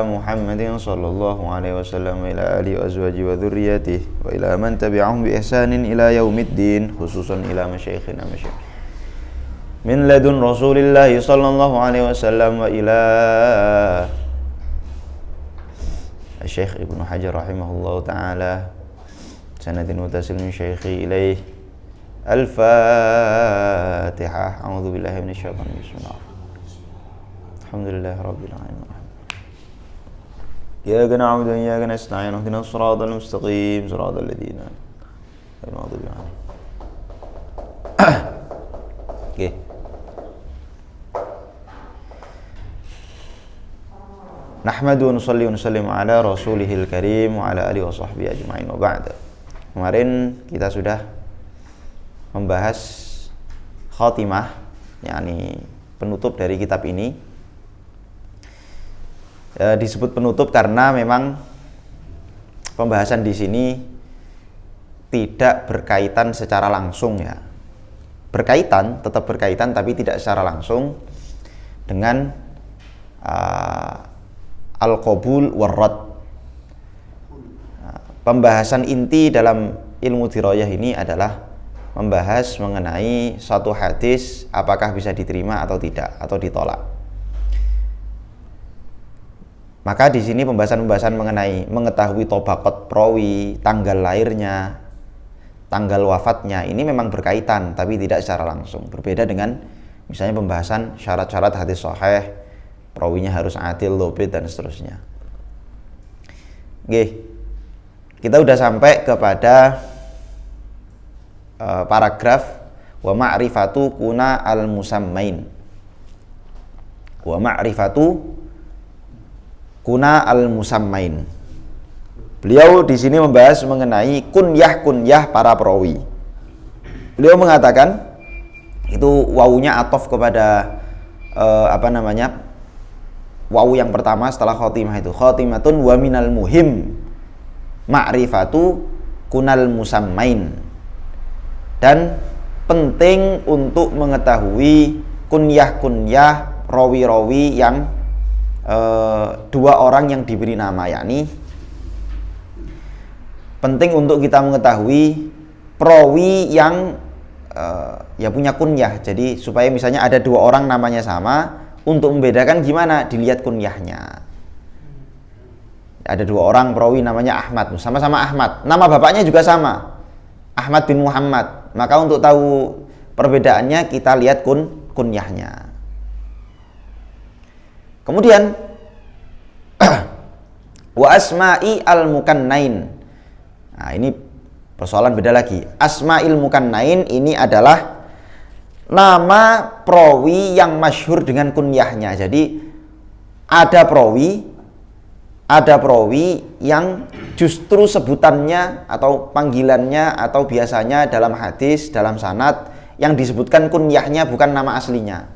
Muhammadin sallallahu alaihi wasallam ila alihi wa azwajihi wa dhurriyyatihi wa ila man tabi'ahum bi ihsanin ila yaumiddin, khususan ila masyayikhina min ladun Rasulillahi sallallahu alaihi wasallam wa ila Syekh Ibnu Hajar rahimahullahu taala sanadin mutasil min syekhi ilaih. Al-Fatihah. A'udzu billahi minasyaitonir rajim. Bismillah. Alhamdulillahi rabbil alamin. إياك نعبد وإياك نستعين اهدنا الصراط المستقيم صراط الذين غير المغضوب عليهم. Oke. Nahmadu wa nusalli wa nusallim ala rasulihil karim wa ala alihi wa sahbihi ajma'in wa ba'da. Kemarin kita sudah membahas khatimah, yakni penutup dari kitab ini. Disebut penutup karena memang pembahasan di sini tidak berkaitan secara langsung ya. Berkaitan, tetap berkaitan tapi tidak secara langsung dengan al-qabul war-rad. Pembahasan inti dalam ilmu dirayah ini adalah membahas mengenai suatu hadis apakah bisa diterima atau tidak atau ditolak. Maka di sini pembahasan-pembahasan mengenai mengetahui tabaqat perawi, tanggal lahirnya, tanggal wafatnya ini memang berkaitan tapi tidak secara langsung. Berbeda dengan misalnya pembahasan syarat-syarat hadis sahih, perawinya harus adil, dhabit dan seterusnya. Oke. Kita udah sampai kepada paragraf wa ma'rifatu kuna al-musammain. Wa ma'rifatu kuna al-musammain. Beliau di sini membahas mengenai kunyah para perawi. Beliau mengatakan itu wawunya atof kepada wawu yang pertama setelah khotimah itu. Khotimatun wa minal muhim ma'rifatu kunal musammain. Dan penting untuk mengetahui kunyah-kunyah rawi-rawi yang dua orang yang diberi nama, yakni penting untuk kita mengetahui perawi yang ya punya kunyah. Jadi supaya misalnya ada dua orang namanya sama, untuk membedakan gimana dilihat kunyahnya. Ada dua orang perawi namanya Ahmad, sama-sama Ahmad, nama bapaknya juga sama, Ahmad bin Muhammad. Maka untuk tahu perbedaannya kita lihat kunyahnya. Kemudian wa asma'i al-mukannain. Nah, ini persoalan beda lagi. Asma'il mukannain ini adalah nama perawi yang masyhur dengan kunyahnya. Jadi ada perawi yang justru sebutannya atau panggilannya atau biasanya dalam hadis, dalam sanad yang disebutkan kunyahnya bukan nama aslinya.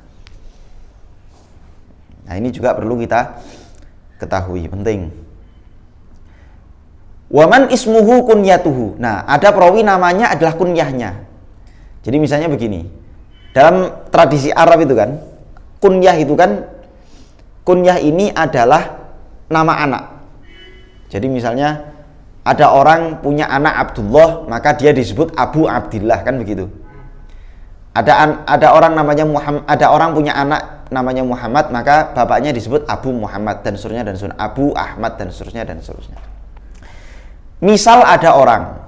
Nah, ini juga perlu kita ketahui, penting. Waman ismuhu kunyatuhu. Nah, ada perawi namanya adalah kunyahnya. Jadi misalnya begini, dalam tradisi Arab itu kan, kunyah ini adalah nama anak. Jadi misalnya ada orang punya anak Abdullah, maka dia disebut Abu Abdillah, kan begitu. Ada orang namanya Muhammad, ada orang punya anak namanya Muhammad, maka bapaknya disebut Abu Muhammad dan seterusnya dan seterusnya, Abu Ahmad dan seterusnya dan seterusnya. Misal ada orang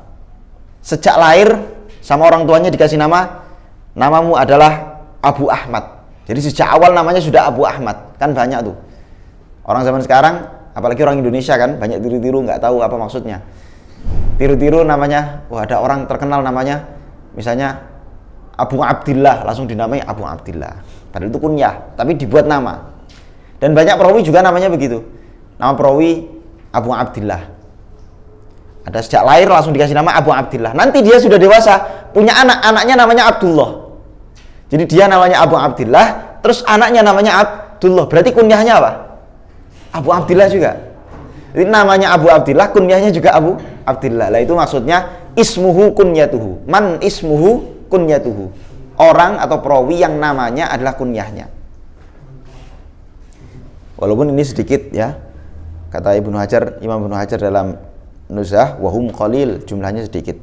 sejak lahir sama orang tuanya dikasih nama, namamu adalah Abu Ahmad. Jadi sejak awal namanya sudah Abu Ahmad. Kan banyak tuh orang zaman sekarang, apalagi orang Indonesia kan banyak tiru-tiru, nggak tahu apa maksudnya. Tiru-tiru namanya, wah ada orang terkenal namanya misalnya Abu Abdillah, langsung dinamai Abu Abdillah. Padahal itu kunyah, tapi dibuat nama. Dan banyak perawi juga namanya begitu. Nama perawi Abu Abdillah. Ada sejak lahir langsung dikasih nama Abu Abdillah. Nanti dia sudah dewasa, punya anak, anaknya namanya Abdullah. Jadi dia namanya Abu Abdillah, terus anaknya namanya Abdullah. Berarti kunyahnya apa? Abu Abdillah juga. Jadi namanya Abu Abdillah, kunyahnya juga Abu Abdillah. Lah itu maksudnya ismuhu kunyatuhu. Man ismuhu kunyatuhu. Orang atau perawi yang namanya adalah kunyahnya. Walaupun ini sedikit ya kata Imam Ibnu Hajar dalam Nuzhah, wahum qalil, jumlahnya sedikit.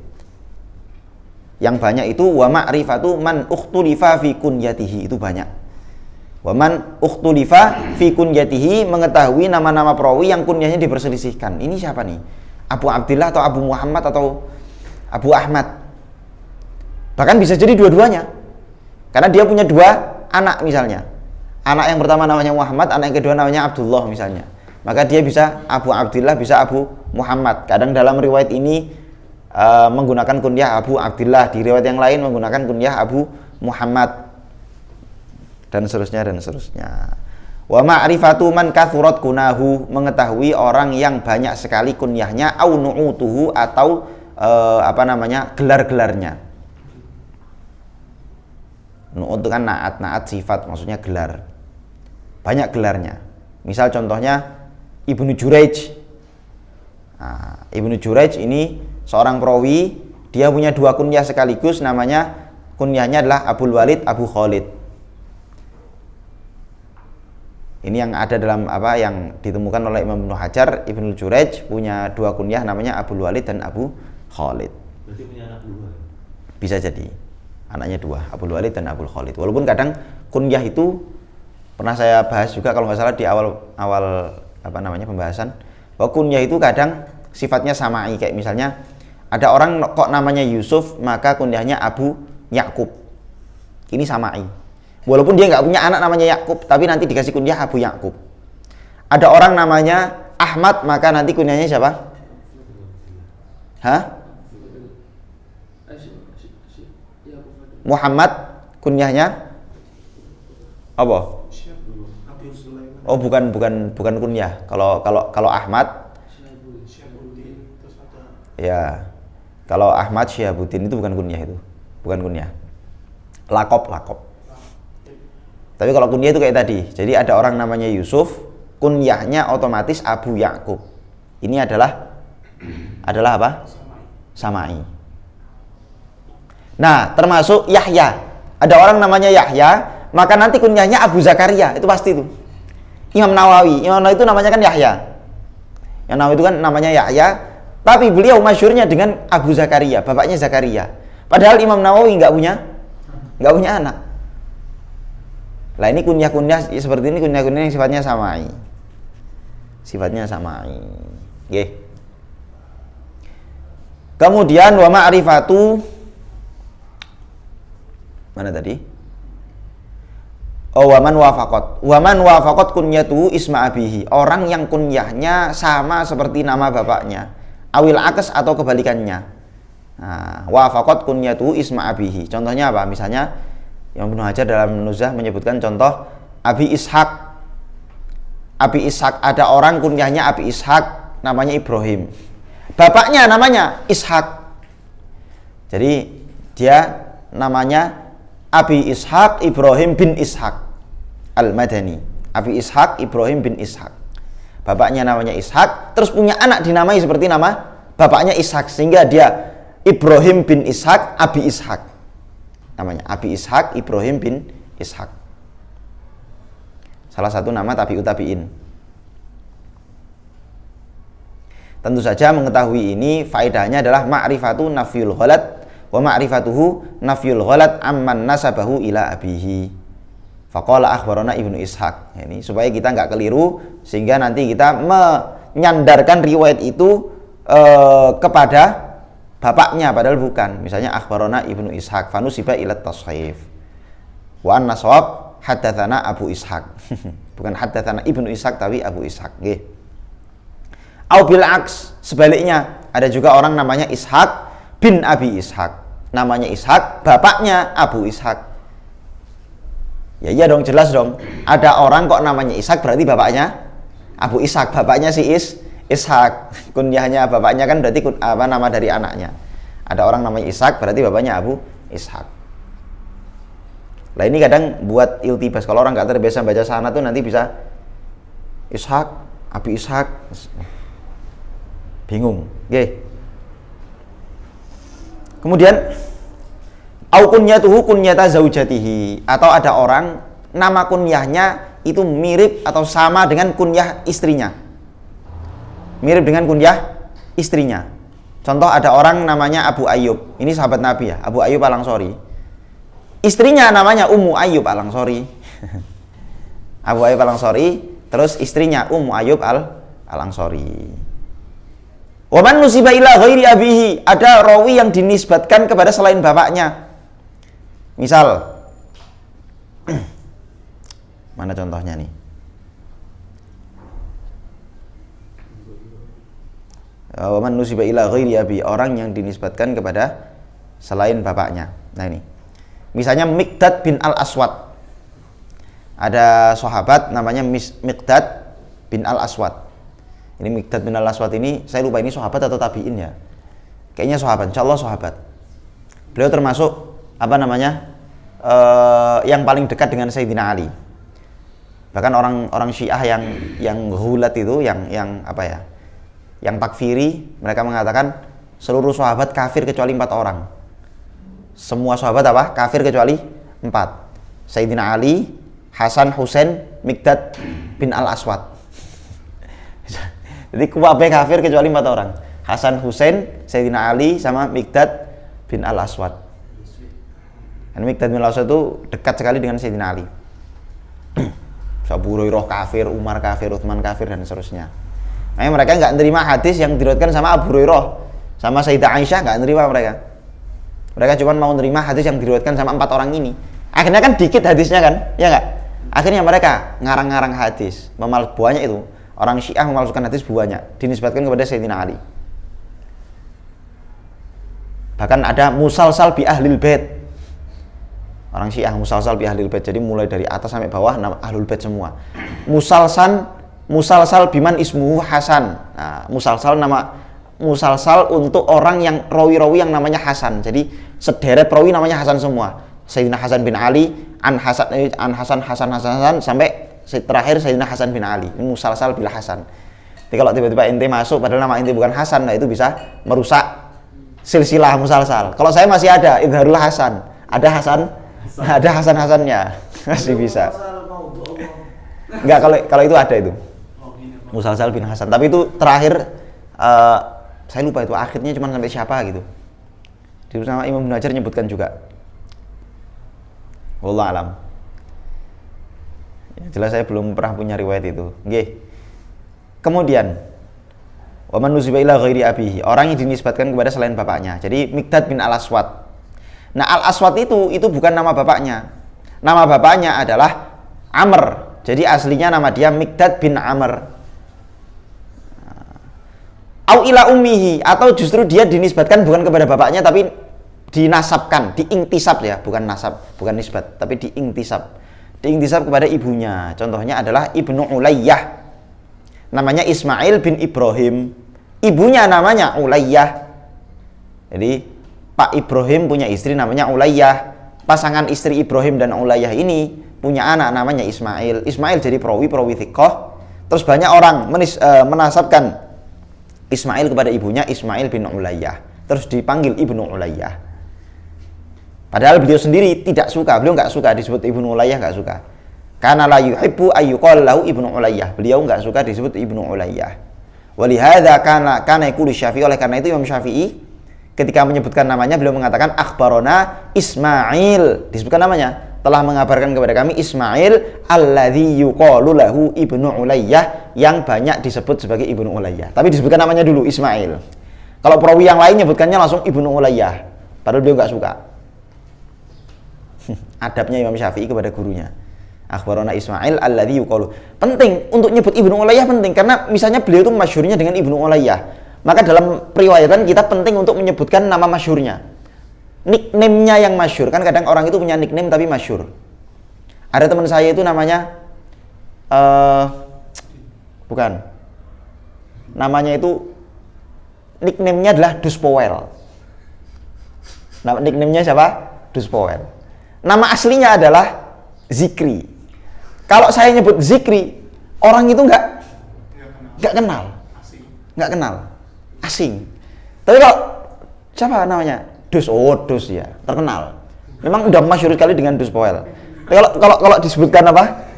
Yang banyak itu wa ma'rifatu man ukhtulifa fi kunyatihi, itu banyak. Wa man ukhtulifa fi kunyatihi, mengetahui nama-nama perawi yang kunyahnya diperselisihkan. Ini siapa nih? Abu Abdillah atau Abu Muhammad atau Abu Ahmad? Bahkan bisa jadi dua-duanya. Karena dia punya dua anak misalnya. Anak yang pertama namanya Muhammad, anak yang kedua namanya Abdullah misalnya. Maka dia bisa Abu Abdillah, bisa Abu Muhammad. Kadang dalam riwayat ini menggunakan kunyah Abu Abdillah, di riwayat yang lain menggunakan kunyah Abu Muhammad, dan seterusnya dan seterusnya. Wa ma'rifatu man kathurat kunahu, mengetahui orang yang banyak sekali kunyahnya, au nu'utuhu, atau gelar-gelarnya. Nu'ut itu kan naat sifat, maksudnya gelar. Banyak gelarnya. Misal contohnya Ibnu Jurayj. Nah, Ibnu Jurayj ini seorang perawi, dia punya dua kunyah sekaligus, namanya kunyahnya adalah Abul Walid, Abu Khalid. Ini yang ada dalam yang ditemukan oleh Imam Ibnu Hajar. Ibnu Jurayj punya dua kunyah namanya Abul Walid dan Abu Khalid. Berarti punya anak dua. Bisa jadi anaknya dua, Abul Walid dan Abul Khalid. Walaupun kadang kunyah itu pernah saya bahas juga kalau nggak salah di awal pembahasan, bahwa kunyah itu kadang sifatnya samai. Kayak misalnya ada orang kok namanya Yusuf, maka kunyahnya Abu Yakub. Ini samai. Walaupun dia nggak punya anak namanya Yakub, tapi nanti dikasih kunyah Abu Yakub. Ada orang namanya Ahmad, maka nanti kunyahnya siapa? Muhammad, kunyahnya apa? Oh, bukan kunyah. Kalau Ahmad, ya, kalau Ahmad Syihabuddin itu bukan kunyah, lakop. Tapi kalau kunyah itu kayak tadi. Jadi ada orang namanya Yusuf, kunyahnya otomatis Abu Yakub. Ini adalah apa? Samai. Nah, termasuk Yahya. Ada orang namanya Yahya, maka nanti kunyahnya Abu Zakaria, itu pasti itu. Imam Nawawi itu namanya kan Yahya. Yang Nawawi itu kan namanya Yahya, tapi beliau masyhurnya dengan Abu Zakaria, bapaknya Zakaria. Padahal Imam Nawawi nggak punya anak. Lah ini kunyah-kunyah seperti ini, kunyah-kunyah yang sifatnya samai. Nggih. Kemudian wa ma'rifatu, mana tadi? Oh, waman wafaqat kunyatuhu isma abihi, orang yang kunyahnya sama seperti nama bapaknya, awil akes atau kebalikannya. Nah, wafaqat kunyatuhu isma abihi, contohnya apa? Misalnya Imam Ibnu Hajar dalam Nuzhah menyebutkan contoh Abi Ishaq, ada orang kunyahnya Abi Ishaq, namanya Ibrahim, bapaknya namanya Ishaq, jadi dia namanya Abi Ishaq Ibrahim bin Ishaq Al-Madani. Abi Ishaq Ibrahim bin Ishaq, bapaknya namanya Ishaq, terus punya anak dinamai seperti nama bapaknya Ishaq, sehingga dia Ibrahim bin Ishaq Abi Ishaq, namanya Abi Ishaq Ibrahim bin Ishaq. Salah satu nama tabi'ut tabi'in. Tentu saja mengetahui ini faedahnya adalah ma'rifatu nafyul ghalat wa ma'rifatuhu nafyul ghalat amman nasabahu ila abihi. Faqala akhbarana Ibnu Ishaq. Ini supaya kita nggak keliru, sehingga nanti kita menyandarkan riwayat itu kepada bapaknya padahal bukan. Misalnya akhbarana Ibnu Ishaq fanusiba ila tashif. Wa anna shawab haddatsana Abu Ishaq. Bukan haddatsana Ibnu Ishaq tapi Abu Ishaq. Nggih. Au bil aks, sebaliknya ada juga orang namanya Ishaq bin Abi Ishaq. Namanya Ishaq, bapaknya Abu Ishaq. Ya iya dong, jelas dong. Ada orang kok namanya Ishaq berarti bapaknya Abu Ishaq, bapaknya si Ishaq. Kunyahnya bapaknya kan berarti nama dari anaknya. Ada orang namanya Ishaq berarti bapaknya Abu Ishaq. Lah ini kadang buat iltibas, kalau orang nggak terbiasa baca sanad tuh nanti bisa Ishaq, Abi Ishaq, bingung. Oke. Kemudian au kunyatuhu kunyata zaujatihi, atau ada orang nama kunyahnya itu mirip atau sama dengan kunyah istrinya. mirip dengan kunyah istrinya. Contoh ada orang namanya Abu Ayyub. Ini sahabat Nabi ya, Abu Ayyub Al-Ansori. Istrinya namanya Ummu Ayyub Al-Ansori. Abu Ayyub Al-Ansori, terus istrinya Ummu Ayyub Al-Ansori. Wa man nusiba ila ghairi abihi, ada rawi yang dinisbatkan kepada selain bapaknya. Misal mana contohnya nih? Wa man nusiba ila ghairi abihi, orang yang dinisbatkan kepada selain bapaknya. Nah ini. Misalnya Miqdad bin Al-Aswad. Ada sahabat namanya Miqdad bin Al-Aswad. Ini Miqdad bin Al-Aswad ini, saya lupa ini sahabat atau tabi'in ya. Kayaknya sahabat, insyaallah sahabat. Beliau termasuk yang paling dekat dengan Sayyidina Ali. Bahkan orang Syiah yang ghulat itu, yang takfiri, mereka mengatakan seluruh sahabat kafir kecuali 4 orang. Semua sahabat kafir kecuali 4. Sayyidina Ali, Hasan, Husain, Miqdad bin Al-Aswad. Jadi kuwabe kafir kecuali 4 orang. Hasan, Husain, Sayyidina Ali sama Miqdad bin Al-Aswad. Dan Miqdad bin Al-Aswad itu dekat sekali dengan Sayyidina Ali. Abu Hurairah kafir, Umar kafir, Utsman kafir dan seterusnya. Nah, mereka nggak nerima hadis yang diriwayatkan sama Abu Hurairah, sama Sayyidah Aisyah nggak nerima mereka. Mereka cuma mau nerima hadis yang diriwayatkan sama 4 orang ini. Akhirnya kan dikit hadisnya kan, ya nggak? Akhirnya mereka ngarang-ngarang hadis, banyak itu. Orang Syiah memalsukan hadis banyak, dinisbatkan kepada Sayyidina Ali. Bahkan ada musalsal bi ahlil bait. Orang Syiah musalsal bi ahlil bait. Jadi mulai dari atas sampai bawah nama ahlul bait semua. Musalsal biman ismuhu Hasan. Nah, musalsal untuk orang yang rawi-rawi yang namanya Hasan. Jadi sederet rawi namanya Hasan semua. Sayyidina Hasan bin Ali, an Hasan sampai terakhir Sayyidina Hasan bin Ali. Ini musalsal bila Hasan. Jadi kalau tiba-tiba ente masuk padahal nama ente bukan Hasan, nah itu bisa merusak silsilah musalsal. Kalau saya masih ada Idharul Hasan, ada Hasan-Hasannya masih bisa. Enggak, kalau itu ada itu musalsal bin Hasan. Tapi itu terakhir saya lupa itu akhirnya cuma sampai siapa gitu. Di sama Imam Ibnu Hajar nyebutkan juga. Wallahu alam. Ya, jelas saya belum pernah punya riwayat itu. Nggih. Kemudian wa man nusiba ila ghairi abihi, orang yang dinisbatkan kepada selain bapaknya. Jadi Miqdad bin Al-Aswad. Nah, Al-Aswad itu bukan nama bapaknya. Nama bapaknya adalah Amr. Jadi aslinya nama dia Miqdad bin Amr. Au ila ummihi, atau justru dia dinisbatkan bukan kepada bapaknya tapi dinasabkan, diintisab ya, bukan nasab, bukan nisbat, tapi diintisab kepada ibunya. Contohnya adalah Ibnu Ulayyah, namanya Ismail bin Ibrahim, ibunya namanya Ulayyah. Jadi Pak Ibrahim punya istri namanya Ulayyah, pasangan istri Ibrahim dan Ulayyah ini punya anak namanya Ismail. Ismail jadi perawi thiqah. Terus banyak orang menasabkan Ismail kepada ibunya, Ismail bin Ulayyah, terus dipanggil Ibnu Ulayyah. Padahal beliau sendiri tidak suka, beliau nggak suka disebut Ibnu Ulayyah, nggak suka. Karena la yuhibbu ayyuqal lahu Ibnu Ulayyah, beliau nggak suka disebut Ibnu Ulayyah. Walihada kana yaqulu Syafi'i, oleh karena itu Imam Syafi'i ketika menyebutkan namanya beliau mengatakan akhbarona Ismail, disebutkan namanya, telah mengabarkan kepada kami Ismail alladzi yuqalu lahu Ibnu Ulayyah, yang banyak disebut sebagai Ibnu Ulayyah. Tapi disebutkan namanya dulu Ismail. Kalau perawi yang lain nyebutkannya langsung Ibnu Ulayyah, padahal beliau nggak suka. Adabnya Imam Syafi'i kepada gurunya. Akhbarona Ismail alladzi yuqalu. Penting untuk nyebut Ibnu Ulayyah, penting karena misalnya beliau itu masyhurnya dengan Ibnu Ulayyah. Maka dalam periwayatan kita penting untuk menyebutkan nama masyhurnya. Nickname-nya yang masyhur. Kan kadang orang itu punya nickname tapi masyhur. Ada teman saya itu namanya bukan. Namanya itu nickname-nya adalah Dus Powell. Nama nickname-nya siapa? Dus Powell. Nama aslinya adalah Zikri. Kalau saya nyebut Zikri, orang itu nggak kenal, asing. Tapi kalau siapa namanya? Dus, Dus ya, terkenal. Memang udah masyhur sekali dengan Dus Powell. Kalau disebutkan apa?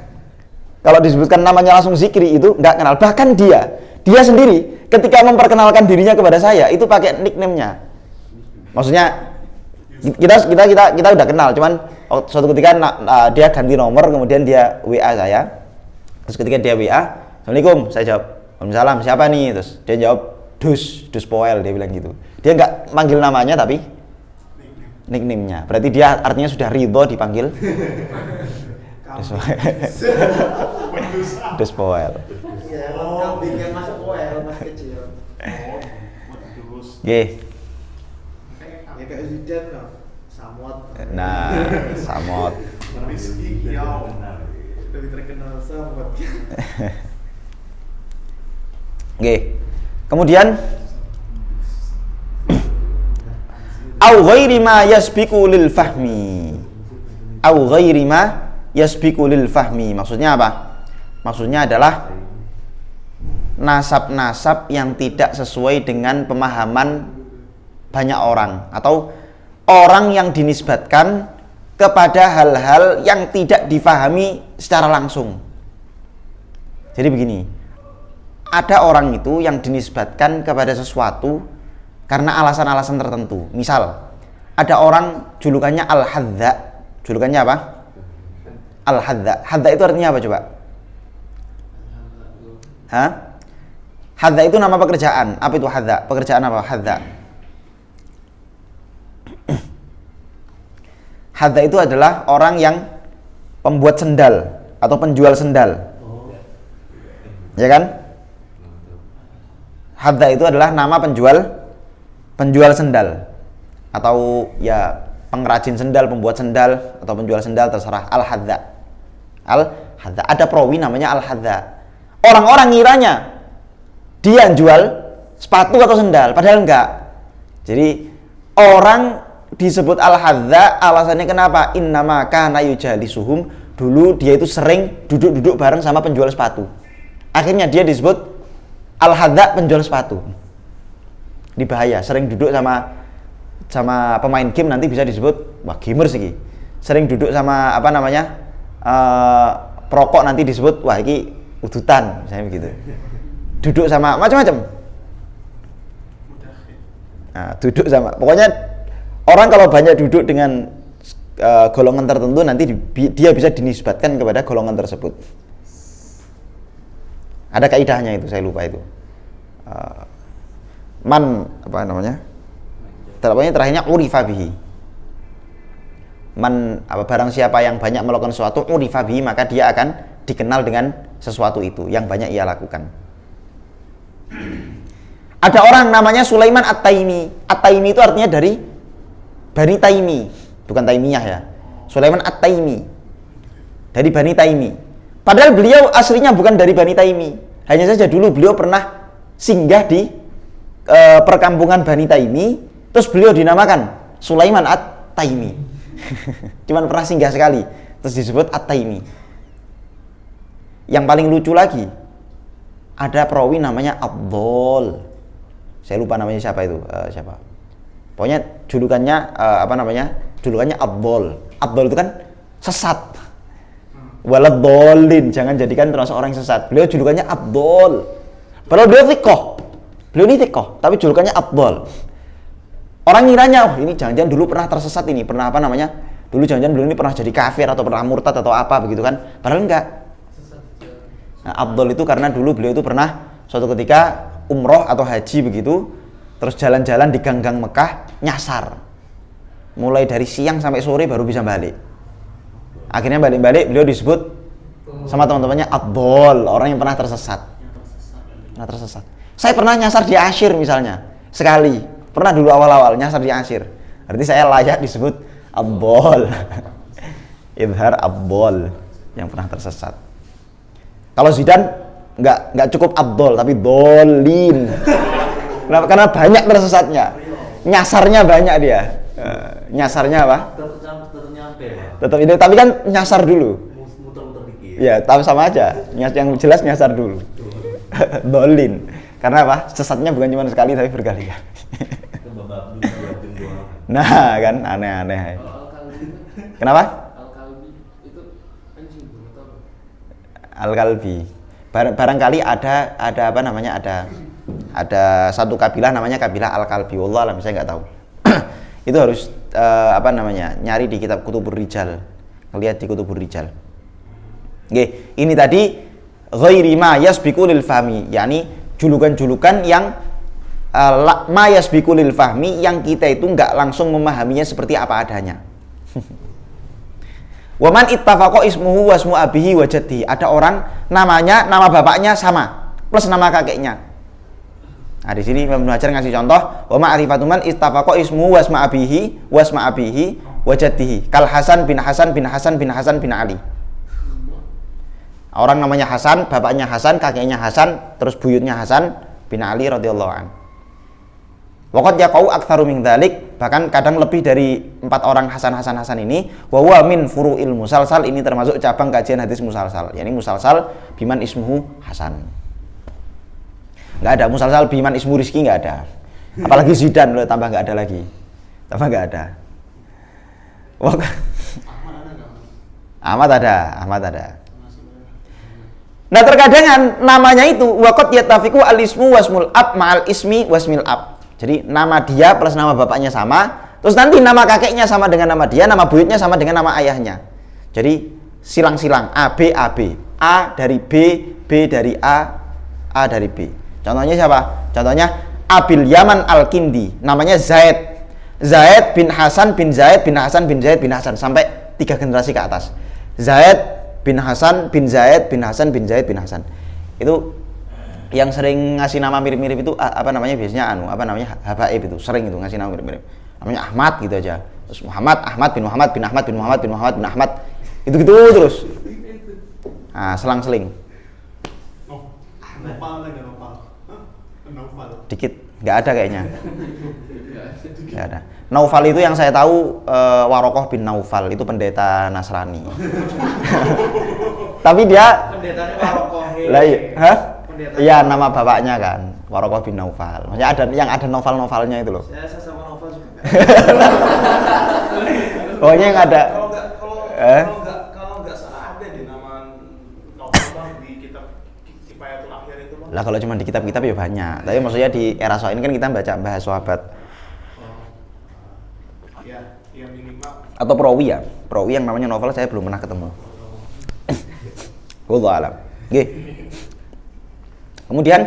Kalau disebutkan namanya langsung Zikri itu nggak kenal. Bahkan dia sendiri ketika memperkenalkan dirinya kepada saya itu pakai nickname-nya. Maksudnya kita udah kenal, cuman suatu ketika dia ganti nomor, kemudian dia WA saya. Terus ketika dia WA, Assalamualaikum, saya jawab, Waalaikumsalam, siapa nih? Terus dia jawab, Dus Poel, dia bilang gitu. Dia nggak manggil namanya tapi nickname-nya. Berarti dia artinya sudah ridho dipanggil Dus Poel. Iya, kambing yang masuk Poel, mas kecil. Oke. Ya kayak Zidane loh, Samot. Nah, Samot. Lebih terkenal Samot. Oke. Kemudian au ghairi ma yasbiqu lil fahmi. Au ghairi ma yasbiqu lil fahmi. Maksudnya apa? Maksudnya adalah nasab-nasab yang tidak sesuai dengan pemahaman banyak orang atau orang yang dinisbatkan kepada hal-hal yang tidak difahami secara langsung. Jadi begini, ada orang itu yang dinisbatkan kepada sesuatu karena alasan-alasan tertentu. Misal, ada orang julukannya Al-Hadza. Julukannya apa? Al-Hadza. Hadza itu artinya apa coba? Hah? Hadza itu nama pekerjaan. Apa itu hadza? Pekerjaan apa? Hadza. Hadza itu adalah orang yang pembuat sendal atau penjual sendal. Ya kan? Hadza itu adalah nama penjual sendal atau ya pengrajin sendal, pembuat sendal atau penjual sendal, terserah. Al-Hadza. Al-Hadza. Ada perawi namanya Al-Hadza. Orang-orang ngiranya dia jual sepatu atau sendal, padahal enggak. Jadi orang disebut Al-Hadza alasannya kenapa? Innama kana yujalisuhum, dulu dia itu sering duduk-duduk bareng sama penjual sepatu. Akhirnya dia disebut Al-Hadza penjual sepatu. Ini bahaya, sering duduk sama pemain game nanti bisa disebut wah gamer sih. Sering duduk sama apa namanya? Perokok nanti disebut wah ini udutan, misalnya begitu. Duduk sama macam-macam. Nah, duduk sama pokoknya orang kalau banyak duduk dengan golongan tertentu nanti dia bisa dinisbatkan kepada golongan tersebut. Ada kaidahnya itu, saya lupa itu. Man apa namanya? Pokoknya terakhirnya urifa bihi. Man apa barang siapa yang banyak melakukan sesuatu urifa bihi, maka dia akan dikenal dengan sesuatu itu yang banyak ia lakukan. Ada orang namanya Sulaiman At-Taimi. At-Taimi itu artinya dari Bani Taimi, bukan Taimiyah ya. Sulaiman At-Taimi dari Bani Taimi. Padahal beliau aslinya bukan dari Bani Taimi. Hanya saja dulu beliau pernah singgah di perkampungan Bani Taimi, terus beliau dinamakan Sulaiman At-Taimi. Cuman pernah singgah sekali, terus disebut At-Taimi. Yang paling lucu lagi, ada perawi namanya Abdul. Saya lupa namanya siapa itu, siapa. Pokoknya julukannya Julukannya Abdul. Abdul itu kan sesat. Waladhdallin, jangan jadikan termasuk orang yang sesat. Beliau julukannya Abdul. Padahal beliau thiqah. Beliau ini thiqah, tapi julukannya Abdul. Orang ngiranya, oh ini jangan-jangan dulu pernah tersesat ini, pernah apa namanya? Dulu jangan-jangan dulu ini pernah jadi kafir atau pernah murtad atau apa begitu kan. Padahal enggak. Nah, Abdul itu karena dulu beliau itu pernah suatu ketika umroh atau haji begitu, terus jalan-jalan di gang-gang Mekah, nyasar. Mulai dari siang sampai sore baru bisa balik. Akhirnya balik-balik beliau disebut sama teman-temannya Abdul, orang yang pernah tersesat. Pernah tersesat. Saya pernah nyasar di Asyir misalnya, sekali. Pernah dulu awal-awal nyasar di Asyir. Berarti saya layak disebut Abdul. Idhar Abdul yang pernah tersesat. Kalau Zidane nggak cukup Abdul tapi dolin. Kenapa? Karena banyak tersesatnya. Nyasarnya banyak dia. Nyasarnya apa? Tetap itu, tapi kan nyasar dulu. Muter-muter dikit. Ya, tapi sama aja. Yang jelas nyasar dulu. Dolin. Karena apa? Sesatnya bukan cuma sekali tapi berkali-kali. Nah, kan aneh-aneh. Kenapa? Al-Kalbi. Barangkali ada apa namanya? Ada satu kabilah namanya kabilah Al-Kalbi, wallah alam, saya nggak tahu. Itu harus nyari di kitab Kutubur Rijal, lihat di Kutubur Rijal. Oke, ini tadi ghairi ma yasbiqu lil fahmi, yakni julukan-julukan yang ma yasbiqu lil fahmi, yang kita itu nggak langsung memahaminya seperti apa adanya. Waman ittafaqa ismuhu wasmu abihi wa jaddihi. Ada orang namanya, nama bapaknya sama plus nama kakeknya. Nah, di sini Imam Ibnu Hajar ngasih contoh, wa ma'rifatu man ittafaqa ismuhu wasma abihi wa jaddihi. Kal Hasan bin Hasan bin Hasan bin Hasan bin Ali. Orang namanya Hasan, bapaknya Hasan, kakeknya Hasan, terus buyutnya Hasan bin Ali radhiyallahu anhu. Waqad yaqau aktsaru min dzalik, bahkan kadang lebih dari 4 orang Hasan ini, wa huwa min furu'il musalsal, ini termasuk cabang kajian hadis musalsal, yakni musalsal biman ismuhu Hasan. Enggak ada musalsal biman ismu Rizki, enggak ada. Apalagi Zidan loh, tambah enggak ada lagi. Tambah enggak ada. Ahmad ada. Nah, terkadang namanya itu waqad yatafiqu al-ismu wasmul ab ma'al ismi wasmil ab. Jadi nama dia plus nama bapaknya sama, terus nanti nama kakeknya sama dengan nama dia, nama buyutnya sama dengan nama ayahnya. Jadi silang-silang A dari B dari A dari B. Contohnya siapa? Contohnya Abil Yaman Al-Kindi, namanya Zaid bin Hasan bin Zaid bin Hasan bin Zaid bin Hasan, sampai 3 generasi ke atas. Zaid bin Hasan bin Zaid bin Hasan bin Zaid bin Hasan. Itu yang sering ngasih nama mirip-mirip itu biasanya habaib, itu sering itu ngasih nama mirip-mirip. Namanya Ahmad gitu aja. Terus Ahmad bin Muhammad bin Ahmad bin Muhammad bin Muhammad bin Ahmad. Itu terus. Nah, selang-seling. Dikit, nggak ada kayaknya. Nggak ada. Naufal itu yang saya tahu Warokoh bin Naufal, itu pendeta Nasrani. Tapi dia pendetanya Warokoh. Lah iya, iya, nama bapaknya kan Warokoh bin Naufal. Maksudnya ada yang ada novel-novelnya itu loh. Saya sama novel juga. Pokoknya yang ada. Kalau nggak salah ada di nama novel di kitab Kifayatul Akhir itu, Bang. Lah kalau cuma di kitab-kitab ya banyak. Tapi maksudnya di era ini kan kita bahas sahabat. Ya minimal. Atau perawi ya. Perawi yang namanya novel saya belum pernah ketemu. Wallahu a'lam. Nggih. Kemudian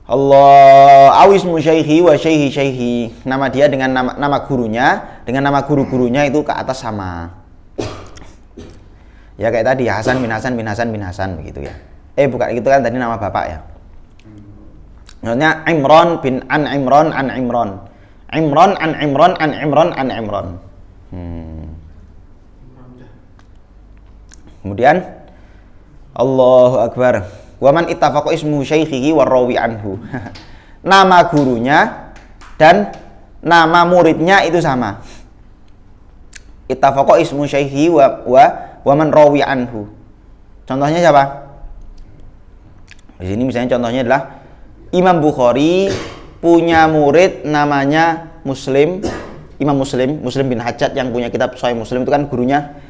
Allah awismu syaihi wa syaihi, nama dia dengan nama gurunya dengan nama guru-gurunya itu ke atas sama. Ya kayak tadi Hasan bin Hasan bin Hasan bin Hasan begitu ya. Bukan itu kan tadi nama bapak ya. Maksudnya Imran bin an Imran an Imran. Imran an Imran an Imran an Imran. Kemudian Allahu Akbar. Waman ittafaqa ismu syaikhihi warrawi anhu. Nama gurunya dan nama muridnya itu sama. Ittafaqa ismu syaikhihi wa man rawi anhu. Contohnya siapa? Di sini misalnya contohnya adalah Imam Bukhari punya murid namanya Muslim bin Hajjaj, yang punya kitab Sahih Muslim itu kan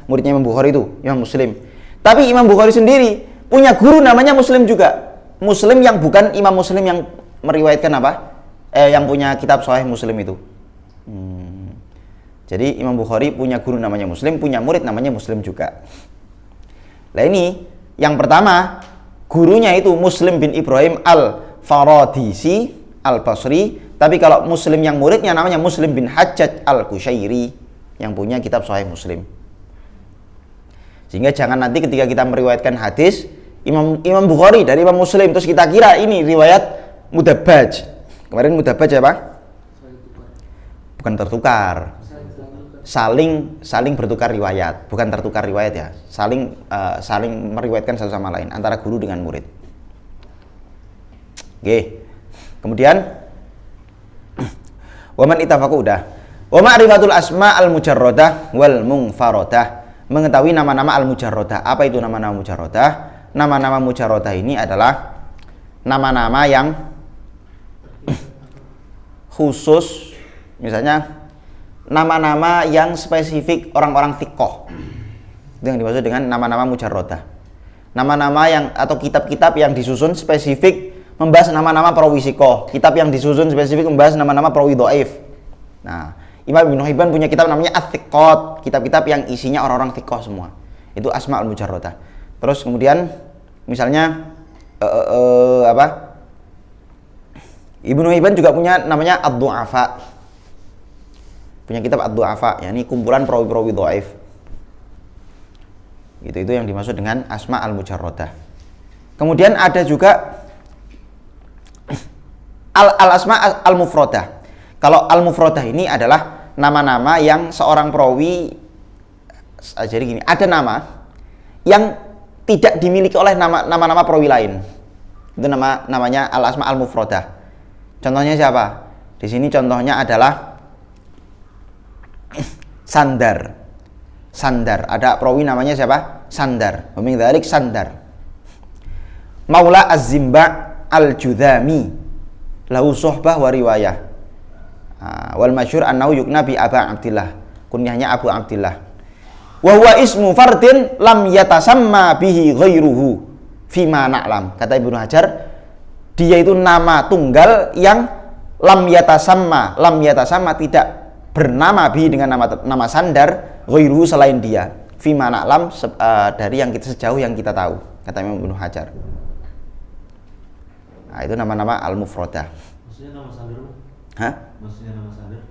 muridnya Imam Bukhari itu, Imam Muslim. Tapi Imam Bukhari sendiri punya guru namanya Muslim juga. Muslim yang bukan Imam Muslim yang meriwayatkan yang punya kitab Sahih Muslim itu. Jadi Imam Bukhari punya guru namanya Muslim, punya murid namanya Muslim juga. Nah ini yang pertama, gurunya itu Muslim bin Ibrahim Al-Faradisi Al-Basri. Tapi kalau Muslim yang muridnya namanya Muslim bin Hajjaj Al-Qushairi, yang punya kitab Sahih Muslim. Sehingga jangan nanti ketika kita meriwayatkan hadis Imam Bukhari dari Imam Muslim terus kita kira ini riwayat mudabbaj. Kemarin mudabbaj ya Pak? Bukan tertukar. Saling bertukar riwayat, bukan tertukar riwayat ya. Saling meriwayatkan satu sama lain antara guru dengan murid. Oke. Kemudian waman ittafaqu udah. Wa ma'rifatul asma al-mujarradah wal munfaradah. Mengetahui nama-nama al-mujarradah. Apa itu nama-nama mujarradah? Nama-nama mujarradah ini adalah nama-nama yang khusus, misalnya nama-nama yang spesifik orang-orang thiqah. Itu yang dimaksud dengan nama-nama mujarradah. Nama-nama yang atau kitab-kitab yang disusun spesifik membahas nama-nama perawi sikoh. Kitab yang disusun spesifik membahas nama-nama perawi dhaif. Nah, Imam Ibnu Hibban punya kitab namanya Ats-Tsiqat, kitab-kitab yang isinya orang-orang thiqah semua. Itu Asmaul Mujarradah. Terus kemudian misalnya Ibnu Hibban juga punya namanya Ad-Du'afa. Punya kitab Ad-Du'afa, yakni kumpulan perawi-perawi dhaif. Itu yang dimaksud dengan Asma al-Mujarradah. Kemudian ada juga al-asma al-mufradah. Kalau al-mufradah ini adalah nama-nama yang seorang perawi, jadi gini, ada nama yang tidak dimiliki oleh nama-nama perawi lain. Itu namanya al-asma al-mufradah. Contohnya siapa? Di sini contohnya adalah Sandar. Sandar. Ada perawi namanya siapa? Sandar. Wa min dzalik Sandar. Maula Az-Zimba Al-Judhami lahu suhbah wa riwayah. Wal masyhur annahu yukna bi Aba Abdillah. Kunyahnya Abu Abdillah. Wa huwa ismu fardin lam yatasamma bihi ghairuhu fima na'lam. Kata Ibnu Hajar, dia itu nama tunggal yang lam yatasamma tidak bernama bihi dengan nama Sandar ghairuhu selain dia. Fima na'lam dari yang kita sejauh yang kita tahu. Kata Imam Ibnu Hajar. Nah, itu nama-nama al-mufradah. Maksudnya nama Sandar? Hah? Maksudnya nama Sandar?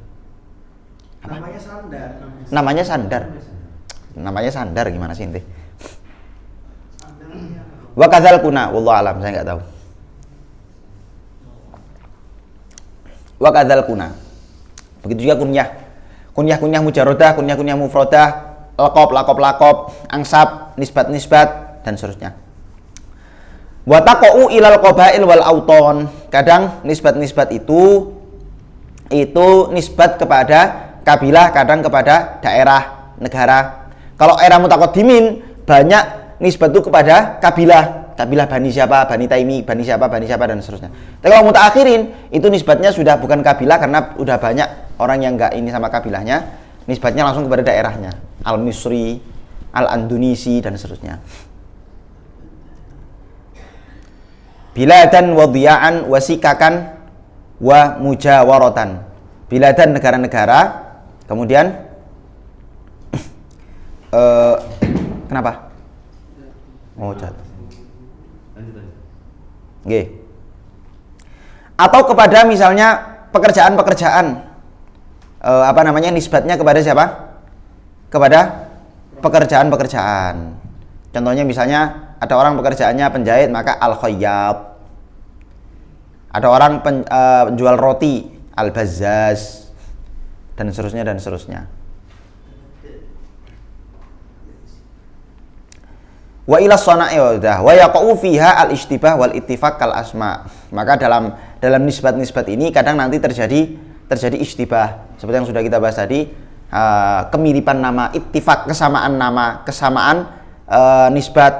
Namanya Sandar. Namanya Sandar. Namanya Sandar gimana sih ente? Wa kadzal kuna, wallahu alam, saya enggak tahu. Wa kadzal kuna. Begitu juga kunyah. Kunyah mujarradah, kunyah mufradah, laqab, ansab, nisbat dan seterusnya. Wa taqau ilal qabail wal auton. Kadang nisbat itu nisbat kepada kabilah, kadang kepada daerah, negara. Kalau era mutaqaddimin banyak nisbat itu kepada kabilah Bani siapa, Bani Taimi, Bani siapa dan seterusnya. Tapi kalau mutaakhirin itu nisbatnya sudah bukan kabilah karena udah banyak orang yang enggak ini sama kabilahnya, nisbatnya langsung kepada daerahnya. Al-Misri, Al-Andunisi dan seterusnya. Biladan wa dhiya'an wa sikakan wa mujawaratan. Biladan negara-negara, kemudian kenapa? Oh, jatuh. Nggih. Atau kepada misalnya pekerjaan-pekerjaan nisbatnya kepada siapa? Kepada pekerjaan-pekerjaan. Contohnya misalnya ada orang pekerjaannya penjahit, maka al-khayyat. Ada orang penjual roti, al-bazzaz, dan seterusnya. Wa ila sana'i wa yaqau fiha al-ishtibah wal ittifaq kal asma. Maka dalam nisbat-nisbat ini kadang nanti terjadi ishtibah. Seperti yang sudah kita bahas tadi, kemiripan nama, ittifaq, kesamaan nama, nisbat,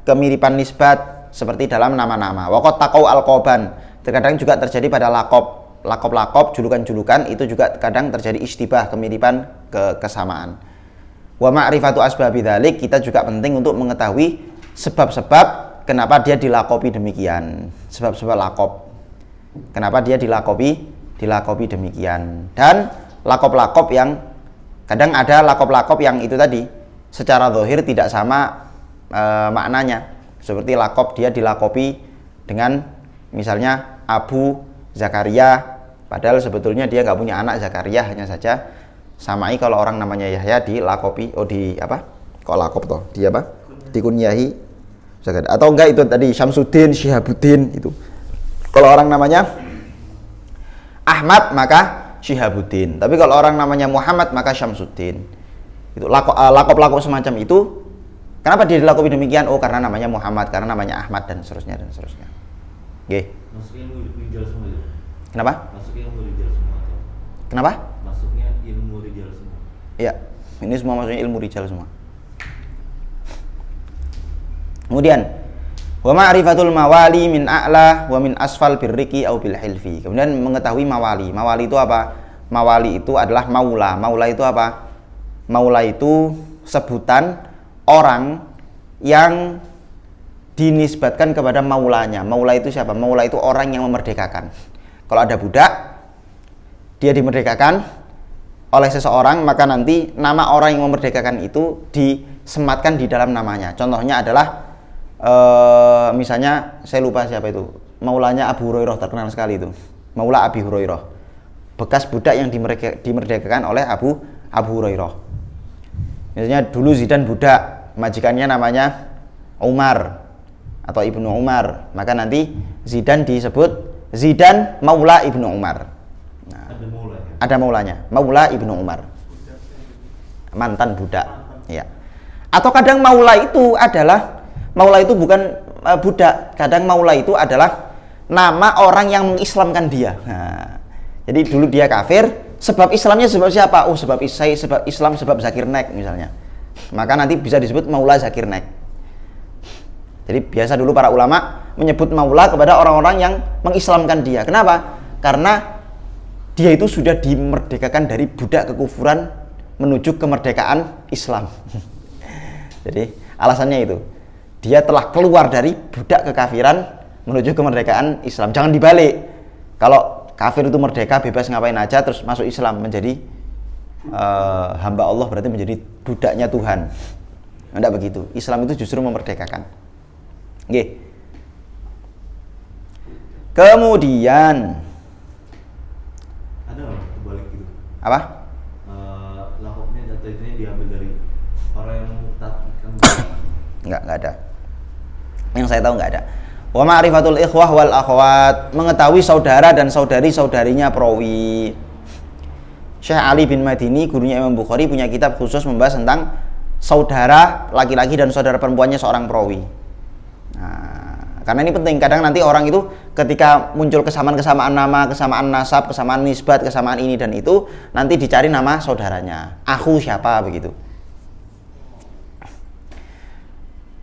kemiripan nisbat seperti dalam nama-nama. Wa qad taqau al-qaban. Terkadang juga terjadi pada lakop, julukan-julukan itu juga kadang terjadi istibah, kemiripan, kesamaan. Wa ma'rifatu asbabi dzalik, kita juga penting untuk mengetahui sebab-sebab kenapa dia dilakopi demikian. Sebab-sebab lakop. Kenapa dia dilakopi demikian. Dan lakop-lakop yang kadang ada lakop-lakop yang itu tadi secara zahir tidak sama maknanya. Seperti lakop dia dilakopi dengan misalnya Abu Zakaria, padahal sebetulnya dia nggak punya anak Zakaria, hanya saja samai kalau orang namanya Yahya dilakopi, kok lakop toh? Dia apa? Dikunyahi Zakaria. Atau enggak itu tadi Syamsuddin, Syihabuddin itu. Kalau orang namanya Ahmad maka Syihabuddin. Tapi kalau orang namanya Muhammad maka Syamsuddin. Itu lakop-lakop semacam itu. Kenapa dia dilakopi demikian? Oh, karena namanya Muhammad, karena namanya Ahmad dan seterusnya. Oke. Masuknya ilmu rijal semua itu. Kenapa? Masuknya ilmu rijal semua atau? Kenapa? Masuknya ilmu rijal semua. Iya, ini semua maksudnya ilmu rijal semua. Kemudian, wa ma'rifatul mawali min a'la wa min asfal birriki au bil hilfi. Kemudian mengetahui mawali. Mawali itu apa? Mawali itu adalah maula. Maula itu apa? Maula itu sebutan orang yang dinisbatkan kepada maulanya. Maula itu siapa? Maula itu orang yang memerdekakan. Kalau ada budak, dia dimerdekakan oleh seseorang, maka nanti nama orang yang memerdekakan itu disematkan di dalam namanya. Contohnya adalah misalnya saya lupa siapa itu, maulanya Abu Hurairah, terkenal sekali itu, Maula Abi Hurairah, bekas budak yang dimerdekakan oleh Abu Hurairah. Misalnya dulu Zidan budak, majikannya namanya Umar atau Ibnu Umar, maka nanti Zidan disebut Zidan Maula Ibnu Umar. Nah, ada maulanya, Maula Ibnu Umar, mantan budak. Ya. Atau kadang maula itu bukan budak, kadang maula itu adalah nama orang yang mengislamkan dia. Nah, jadi dulu dia kafir, sebab Islamnya sebab siapa? Oh, sebab Islam sebab Zakir Naik misalnya. Maka nanti bisa disebut maula Zakir Naik. Jadi biasa dulu para ulama menyebut maula kepada orang-orang yang mengislamkan dia. Kenapa? Karena dia itu sudah dimerdekakan dari budak kekufuran menuju kemerdekaan Islam. Jadi alasannya itu, dia telah keluar dari budak kekafiran menuju kemerdekaan Islam. Jangan dibalik. Kalau kafir itu merdeka, bebas ngapain aja, terus masuk Islam menjadi hamba Allah, berarti menjadi budaknya Tuhan. Tidak begitu. Islam itu justru memerdekakan. Oke. Kemudian ada nggak kebalik gitu? apa? Lakopnya data itunya diambil dari orang yang murtad kan? Enggak ada. Yang saya tahu enggak ada. Wa ma'rifatul ikhwah wal akhwat, mengetahui saudara dan saudari-saudarinya perawi. Syekh Ali bin Madini, gurunya Imam Bukhari, punya kitab khusus membahas tentang saudara laki-laki dan saudara perempuannya seorang perawi. Nah, karena ini penting. Kadang nanti orang itu ketika muncul kesamaan-kesamaan nama, kesamaan nasab, kesamaan nisbat, kesamaan ini dan itu, nanti dicari nama saudaranya. Aku siapa begitu.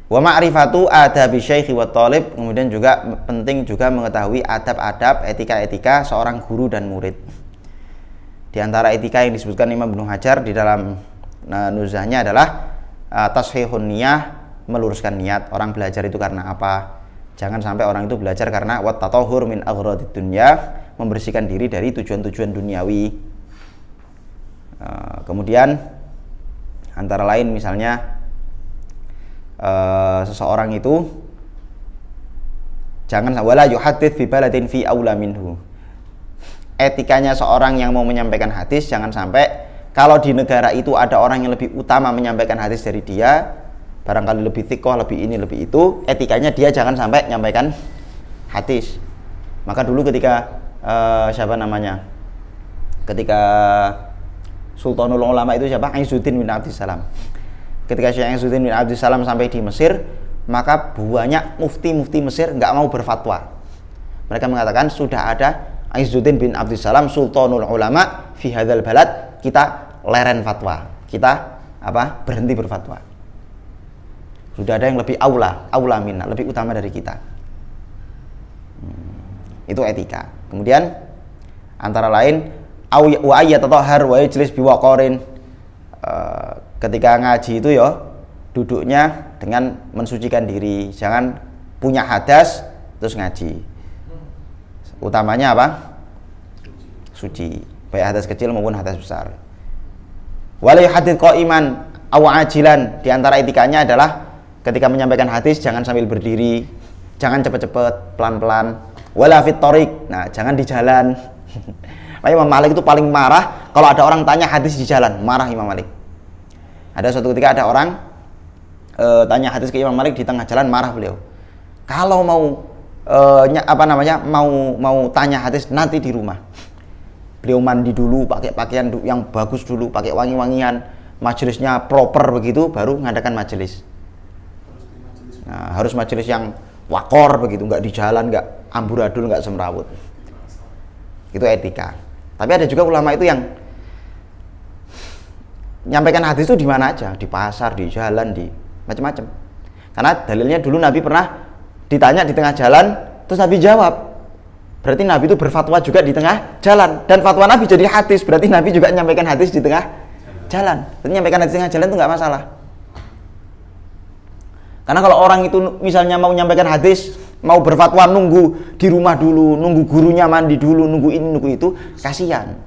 Wa ma'rifatu adabi syaikhi wa talib, kemudian juga penting juga mengetahui adab-adab, etika-etika seorang guru dan murid. Di antara etika yang disebutkan Imam Ibnu Hajar di dalam nuzahnya adalah tashihun niyah, meluruskan niat. Orang belajar itu karena apa? Jangan sampai orang itu belajar karena wat tatahhur min aghradid dunya, membersihkan diri dari tujuan-tujuan duniawi. Kemudian antara lain misalnya seseorang itu jangan wala yuhaddits fi baladin fi aula minhu. Etikanya seorang yang mau menyampaikan hadis, jangan sampai kalau di negara itu ada orang yang lebih utama menyampaikan hadis dari dia, barangkali lebih thiqah, lebih ini, lebih itu, etikanya dia jangan sampai menyampaikan hadis. Maka dulu ketika ketika Sultanul Ulama itu siapa? Izzuddin bin Abdissalam. Ketika Syekh Izzuddin bin Abdissalam sampai di Mesir, maka banyak mufti-mufti Mesir nggak mau berfatwa. Mereka mengatakan sudah ada Izzuddin bin Abdissalam Sultanul Ulama fi hadzal balad, kita leren fatwa, kita berhenti berfatwa. Sudah ada yang lebih aula minna, lebih utama dari kita. Itu etika. Kemudian antara lain wa ayyatatahhar wa yajlis biwaqarin, ketika ngaji itu ya duduknya dengan mensucikan diri, jangan punya hadas terus ngaji. Utamanya apa? Suci, baik hadas kecil maupun hadas besar. Wala yuhaddits qa'iman aw ajilan, di antara etikanya adalah ketika menyampaikan hadis jangan sambil berdiri, jangan cepat-cepat, pelan-pelan. Wala fit thoriq, nah jangan di jalan. Imam Malik itu paling marah kalau ada orang tanya hadis di jalan, marah Imam Malik. Ada suatu ketika ada orang tanya hadis ke Imam Malik di tengah jalan, marah beliau. Kalau mau mau tanya hadis nanti di rumah. Beliau mandi dulu, pakai pakaian yang bagus dulu, pakai wangi-wangian, majelisnya proper begitu, baru ngadakan majelis. Nah, harus majelis yang wakor begitu, nggak di jalan, nggak amburadul, nggak semrawut. Itu etika. Tapi ada juga ulama itu yang nyampaikan hadis itu di mana aja, di pasar, di jalan, di macam-macam. Karena dalilnya dulu Nabi pernah ditanya di tengah jalan, terus Nabi jawab. Berarti Nabi itu berfatwa juga di tengah jalan, dan fatwa Nabi jadi hadis, berarti Nabi juga menyampaikan hadis di tengah jalan. Berarti menyampaikan hadis di tengah jalan itu nggak masalah. Karena kalau orang itu misalnya mau menyampaikan hadis, mau berfatwa nunggu di rumah dulu, nunggu gurunya mandi dulu, nunggu ini, nunggu itu, kasihan.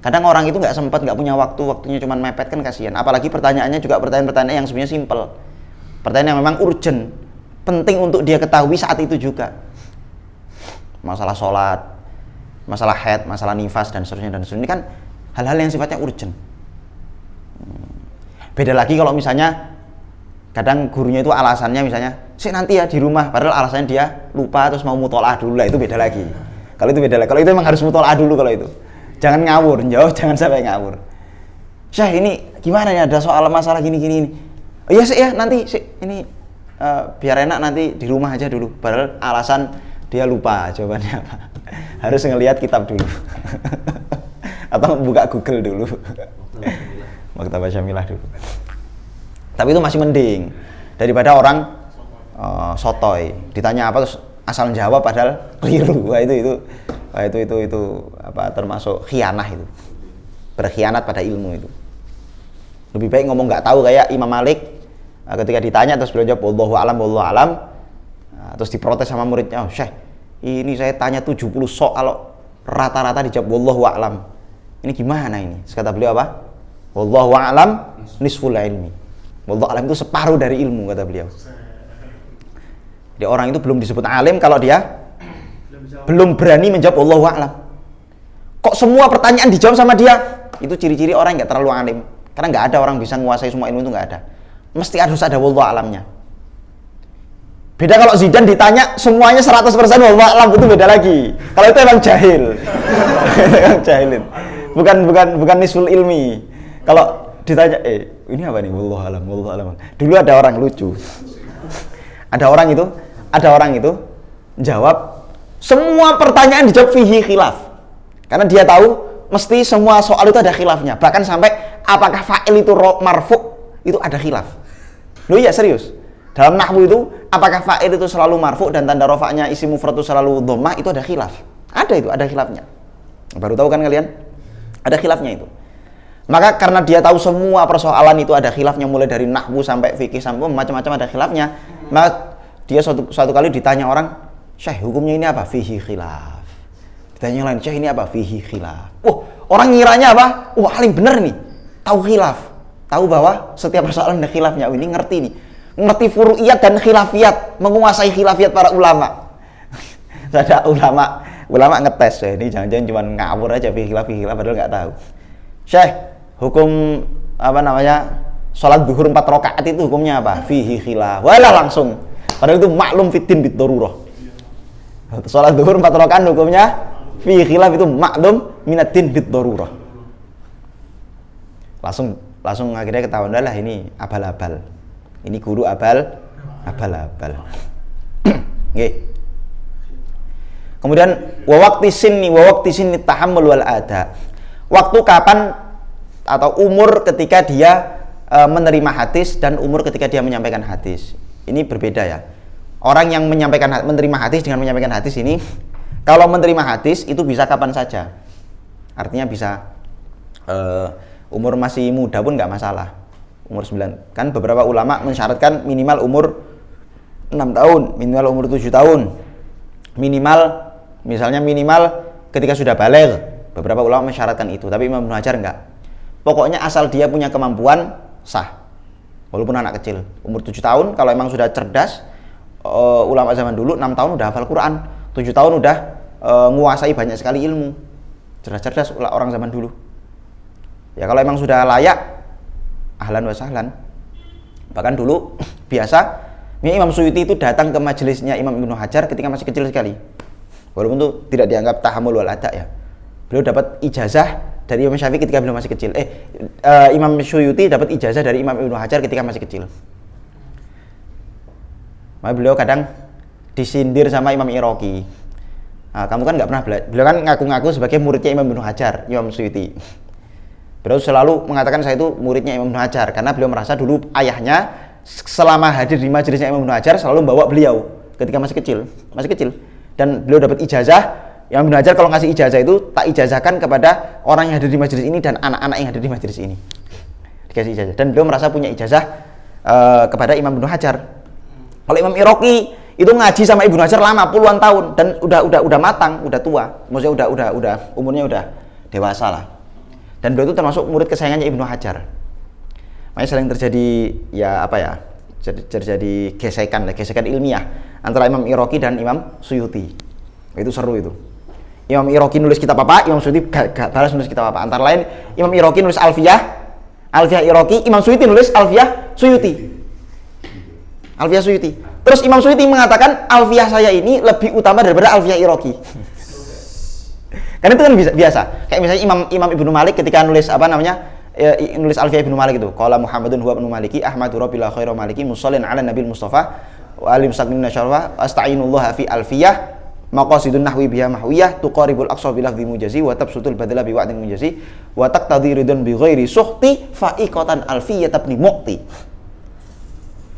Kadang orang itu nggak sempat, nggak punya waktu, waktunya cuma mepet kan kasihan. Apalagi pertanyaannya juga pertanyaan-pertanyaan yang sebenarnya simpel. Pertanyaan yang memang urgent, penting untuk dia ketahui saat itu juga. Masalah sholat, masalah haid, masalah nifas dan seterusnya. Ini kan hal-hal yang sifatnya urgent. Beda lagi kalau misalnya kadang gurunya itu alasannya misalnya sih nanti ya di rumah, padahal alasannya dia lupa terus mau mutolaah dulu, lah itu beda lagi. Kalau itu beda lagi. Kalau itu memang harus mutolaah dulu kalau itu. Jangan ngawur, jauh jangan sampai ngawur. Syekh ini gimana ya, ada soal masalah gini ini. Oh iya sih ya nanti sih ini biar enak nanti di rumah aja dulu. Padahal alasan dia lupa jawabannya apa. Harus ngelihat kitab dulu. Atau buka Google dulu. Maktabah Syamilah dulu. Tapi itu masih mending daripada orang sotoy ditanya apa terus asal jawab padahal keliru. Wah itu apa termasuk khianah itu, berkhianat pada ilmu itu. Lebih baik ngomong nggak tahu kayak Imam Malik ketika ditanya terus beliau jawab wallahu alam, terus diprotes sama muridnya, oh Syekh ini saya tanya 70 soal rata-rata dijawab wallahu alam, ini gimana ini? Terus kata beliau apa? Wallahu alam nisful ilmi. Wallahu alam itu separuh dari ilmu, kata beliau. Jadi orang itu belum disebut alim kalau dia belum berani menjawab wallahu alam. Kok semua pertanyaan dijawab sama dia? Itu ciri-ciri orang yang nggak terlalu alim. Karena nggak ada orang bisa menguasai semua ilmu, itu nggak ada. Mesti harus ada wallahu alamnya. Beda kalau Zidane ditanya semuanya 100% wallahu alam, itu beda lagi. Kalau itu emang jahil. Emang jahilin. Bukan nisful ilmi. Kalau ditanya ini apa nih wallahu alam. Dulu ada orang lucu. Ada orang itu jawab semua pertanyaan dijawab fihi khilaf. Karena dia tahu mesti semua soal itu ada khilafnya. Bahkan sampai apakah fa'il itu marfu' itu ada khilaf. Loh iya serius. Dalam nahwu itu apakah fa'il itu selalu marfu' dan tanda rafa'nya isim mufrad itu selalu dhammah, itu ada khilaf. Ada khilafnya. Baru tahu kan kalian? Ada khilafnya itu. Maka karena dia tahu semua persoalan itu ada khilafnya, mulai dari nahwu sampai fikih sampai macam-macam ada khilafnya, maka dia suatu kali ditanya orang, Syekh hukumnya ini apa? Fihi khilaf. Ditanya yang lain, Syekh ini apa? Fihi khilaf. Orang ngiranya apa? Alim bener nih, tahu khilaf, tahu bahwa setiap persoalan ada khilafnya. Ini ngerti nih, ngerti furu'iyat dan khilafiyat, menguasai khilafiyat para ulama. Ada ulama ngetes, ini jangan-jangan cuma ngawur aja fihi khilaf padahal nggak tahu. Syekh, hukum sholat zuhur 4 rakaat itu hukumnya apa? Fihi khilaf. Walah langsung. Padahal itu maklum fitin bid darurah. Sholat zuhur 4 rakaat hukumnya fihi khilaf, itu maklum minatin bid darurah. Langsung akhirnya ketahuan lah ini abal-abal. Ini guru abal-abal. Nggih. Kemudian wa waqti sinni tahammul wal ada. Waktu kapan atau umur ketika dia menerima hadis dan umur ketika dia menyampaikan hadis. Ini berbeda ya. Orang yang menerima hadis dengan menyampaikan hadis ini, kalau menerima hadis itu bisa kapan saja. Artinya bisa umur masih muda pun nggak masalah. Umur 9. Kan beberapa ulama mensyaratkan minimal umur 6 tahun, minimal umur 7 tahun. Minimal ketika sudah baligh. Beberapa ulama mensyaratkan itu, tapi Imam Ibnu Hajar enggak. Pokoknya asal dia punya kemampuan sah. Walaupun anak kecil, umur 7 tahun kalau emang sudah cerdas, ulama zaman dulu 6 tahun udah hafal Quran, 7 tahun udah menguasai banyak sekali ilmu. Cerdas-cerdas orang zaman dulu. Ya kalau emang sudah layak, ahlan wa sahlan. Bahkan dulu biasa Imam Suyuti itu datang ke majelisnya Imam Ibnu Hajar ketika masih kecil sekali. Walaupun itu tidak dianggap tahammul wal ada ya. Beliau dapat ijazah dari Imam Syafi'i ketika beliau masih kecil. Imam Suyuti dapat ijazah dari Imam Ibnu Hajar ketika masih kecil. Maka beliau kadang disindir sama Imam Iraqi. Kamu kan nggak pernah belajar. Beliau kan ngaku-ngaku sebagai muridnya Imam Ibnu Hajar, Imam Suyuti. Beliau selalu mengatakan saya itu muridnya Imam Ibnu Hajar karena beliau merasa dulu ayahnya selama hadir di majelisnya Imam Ibnu Hajar selalu membawa beliau ketika masih kecil. Dan beliau dapat ijazah. Imam Ibnu Hajar kalau ngasih ijazah itu tak ijazahkan kepada orang yang hadir di majelis ini dan anak-anak yang hadir di majelis ini. Dikasih ijazah. Dan beliau merasa punya ijazah kepada Imam Ibnu Hajar. Kalau Imam Iraqi itu ngaji sama Ibnu Hajar lama puluhan tahun dan udah matang, udah tua. Maksudnya udah umurnya udah dewasa lah. Dan beliau itu termasuk murid kesayangannya Ibnu Hajar. Makanya sering terjadi terjadi gesekan ilmiah antara Imam Iraqi dan Imam Suyuti. Itu seru itu. Imam Iraqi nulis kitab apa, Imam Suyuti gak balas nulis kitab apa. Antara lain Imam Iraqi nulis Alfiyah Iraqi, Imam Suyuti nulis Alfiyah Suyuti. Terus Imam Suyuti mengatakan Alfiyah saya ini lebih utama daripada Alfiyah Iraqi. Karena itu kan biasa. Kayak misalnya Imam Ibnu Malik ketika nulis nulis Alfiyah Ibnu Malik itu, qala Muhammadun huwa ibnu Maliki Ahmadu rabbil khairu maliki musallin ala nabil mustafa wa alim sakmin nasyarwa asta'inullah fi alfiyah maqasidun nahwi biha mahwiyah tuqaribul aqsa bil lafzi mujazi wa tabsutul badala bi wa'din mujazi wa taqtadi ridun bi ghairi suhti fa'iqatan alfiyah tabni muqti.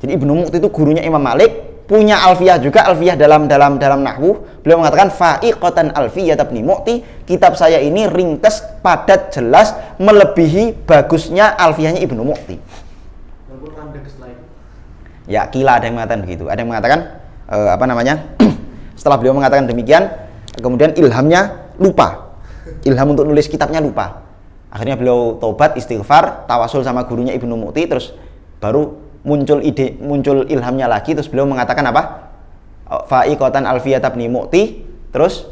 Jadi Ibnu Muqti itu gurunya Imam Malik, punya alfiyah juga, alfiyah dalam nahwu. Beliau mengatakan fa'iqatan alfiyah tabni muqti, kitab saya ini ringkas, padat, jelas, melebihi bagusnya alfiyahnya Ibnu Muqti. Ya, kila ada yang mengatakan begitu. Ada yang mengatakan setelah beliau mengatakan demikian, kemudian ilhamnya lupa. Ilham untuk nulis kitabnya lupa. Akhirnya beliau taubat, istighfar, tawasul sama gurunya Ibnu Muqti, terus baru muncul ilhamnya lagi, terus beliau mengatakan apa? Fa'iqatan alfiyah tabni mu'ti, terus